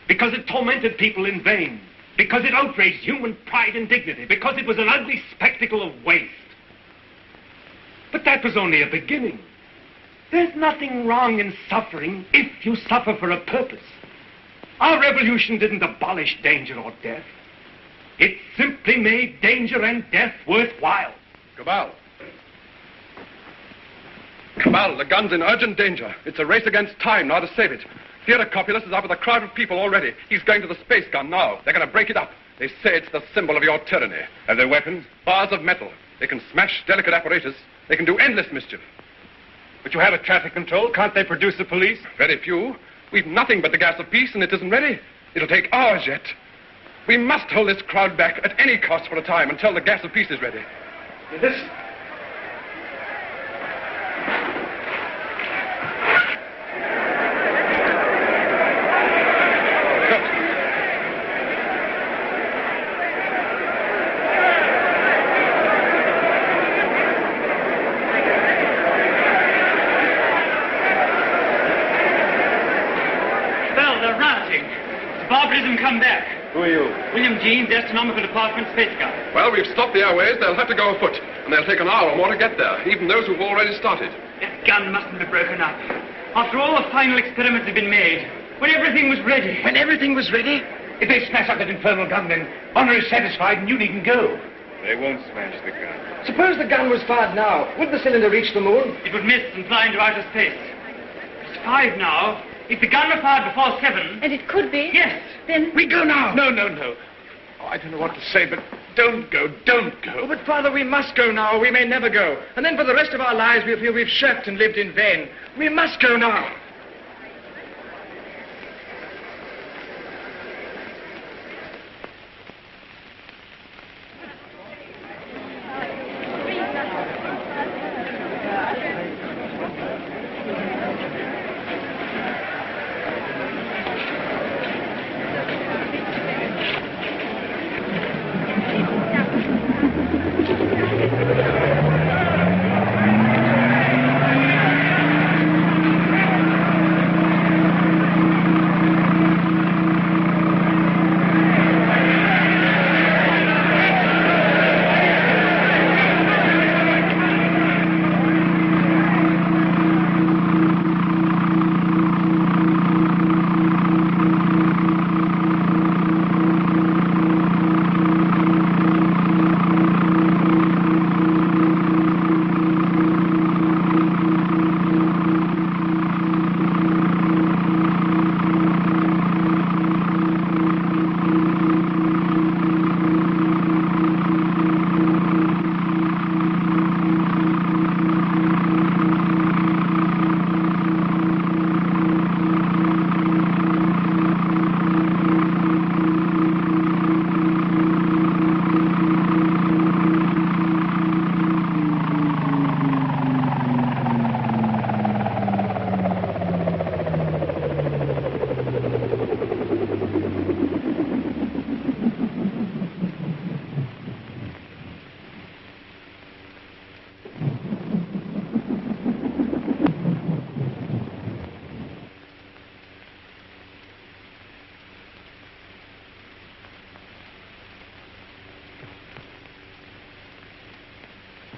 Because it tormented people in vain. Because it outraged human pride and dignity. Because it was an ugly spectacle of waste. But that was only a beginning. There's nothing wrong in suffering if you suffer for a purpose. Our revolution didn't abolish danger or death. It simply made danger and death worthwhile. Cabal. Cabal, the gun's in urgent danger. It's a race against time now to save it. Theodore Copulus is out with a crowd of people already. He's going to the space gun now. They're going to break it up. They say it's the symbol of your tyranny. Have they weapons? Bars of metal. They can smash delicate apparatus. They can do endless mischief. But you have a traffic control. Can't they produce the police? Very few. We've nothing but the gas of peace, and it isn't ready. It'll take hours yet. We must hold this crowd back at any cost for a time until the gas of peace is ready. Listen. Barbarism come back. Who are you? William Jeans, Astronomical Department, Space Guard. Well, we've stopped the airways. They'll have to go afoot, and they'll take an hour or more to get there, even those who've already started. That gun mustn't be broken up. After all the final experiments have been made, when everything was ready. When everything was ready? If they smash up that infernal gun, then honor is satisfied and you needn't go. They won't smash the gun. Suppose the gun was fired now. Would the cylinder reach the moon? It would miss and fly into outer space. It's 5 now. If the gun were fired before 7... And it could be? Yes. Then... We go now. No. Oh, I don't know what to say, but don't go. Oh, but, Father, we must go now, or we may never go. And then for the rest of our lives we'll feel we've shirked and lived in vain. We must go now.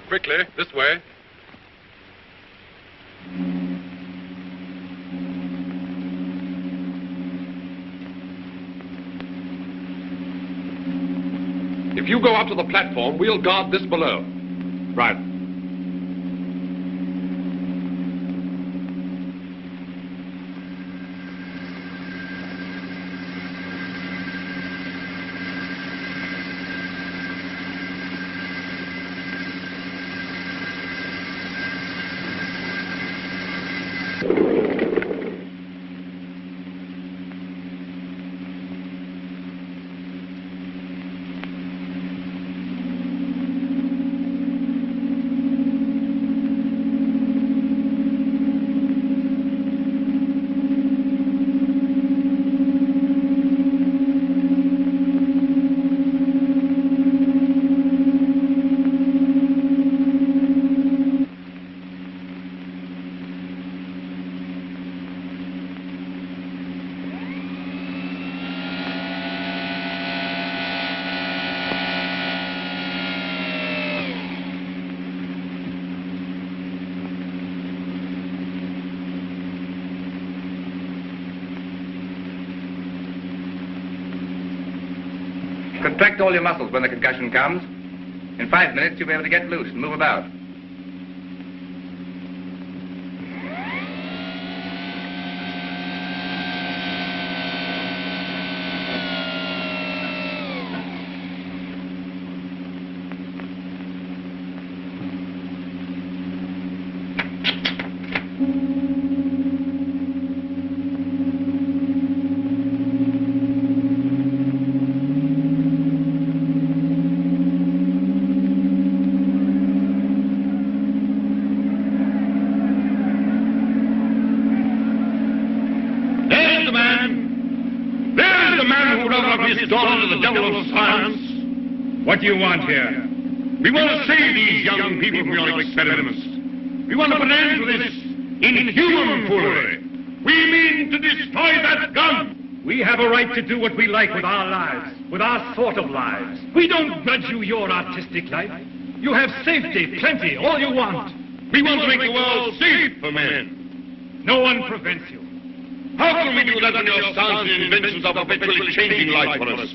Quickly, this way. If you go up to the platform, we'll guard this below. Right. Contract all your muscles when the concussion comes. In 5 minutes, you'll be able to get loose and move about. What do you want here? We want to save these young people from your experiments. We want to put an end to this inhuman foolery. We mean to destroy that gun. We have a right to do what we like with our lives, with our sort of lives. We don't grudge you your artistic life. You have safety, plenty, all you want. We want to make the world safe for men. No one prevents you. How can we do that when your science and inventions are perpetually changing life for us?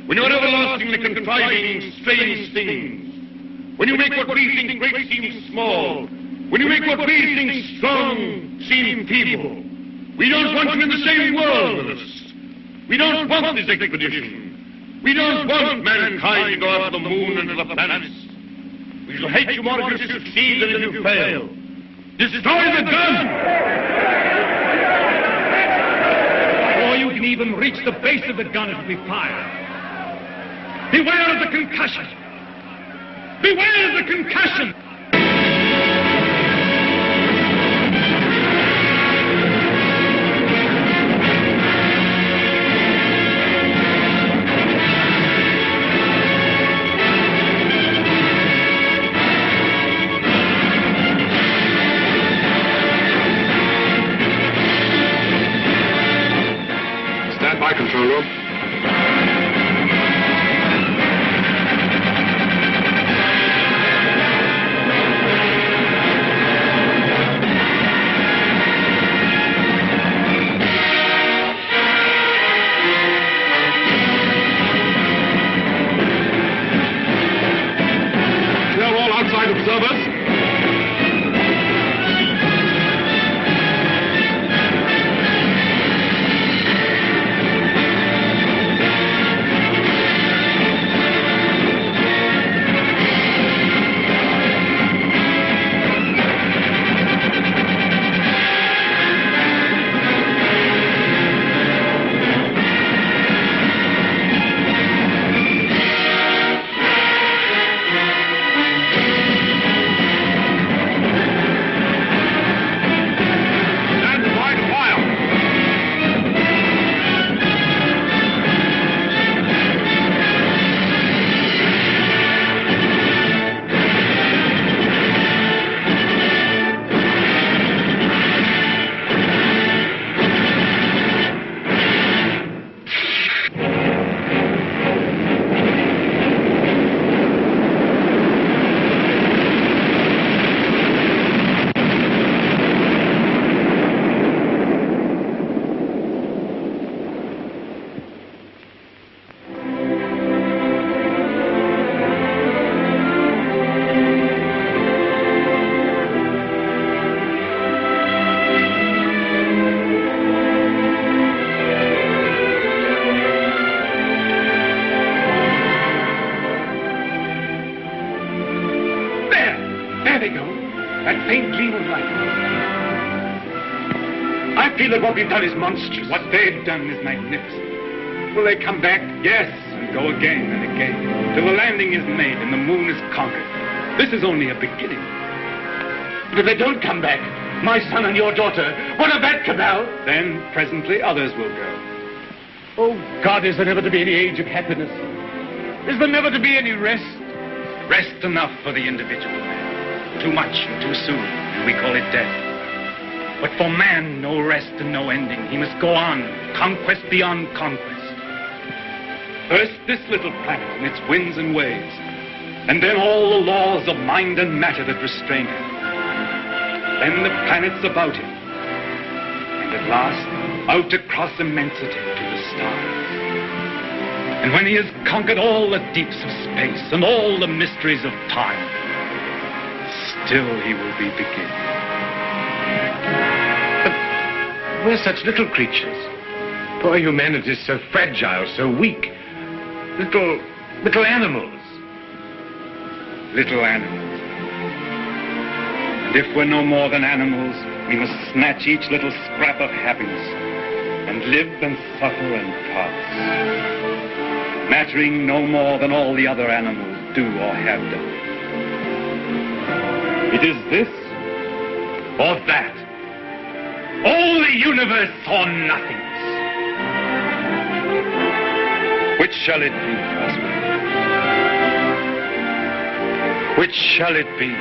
When you're everlastingly contriving strange things, when you make what we think great seem small, when you make what we think strong seem feeble, we don't want you in the same world with us. We don't want this expedition. We don't want mankind to go out to the moon and to the planets. We shall hate you more if you succeed than if you fail. Destroy the gun! Before you can even reach the base of the gun, it will be fired. Beware of the concussion! Beware of the concussion! Stand by, control room. Observers. That what we've done is monstrous. What they've done is magnificent. Will they come back? Yes, and go again and again, till the landing is made and the moon is conquered. This is only a beginning. But if they don't come back, my son and your daughter, what of that, Cabal? Then, presently, others will go. Oh, God, is there never to be any age of happiness? Is there never to be any rest? Rest enough for the individual man. Too much and too soon, and we call it death. But for man, no rest and no ending. He must go on, conquest beyond conquest. First, this little planet and its winds and waves, and then all the laws of mind and matter that restrain him. Then the planets about him, and at last, out across immensity to the stars. And when he has conquered all the deeps of space and all the mysteries of time, still he will be beginning. But we're such little creatures. Poor humanity is so fragile, so weak. Little animals. Little animals. And if we're no more than animals, we must snatch each little scrap of happiness and live and suffer and pass, mattering no more than all the other animals do or have done. It is this or that. All the universe or nothingness. Which shall it be, Oswald? Which shall it be?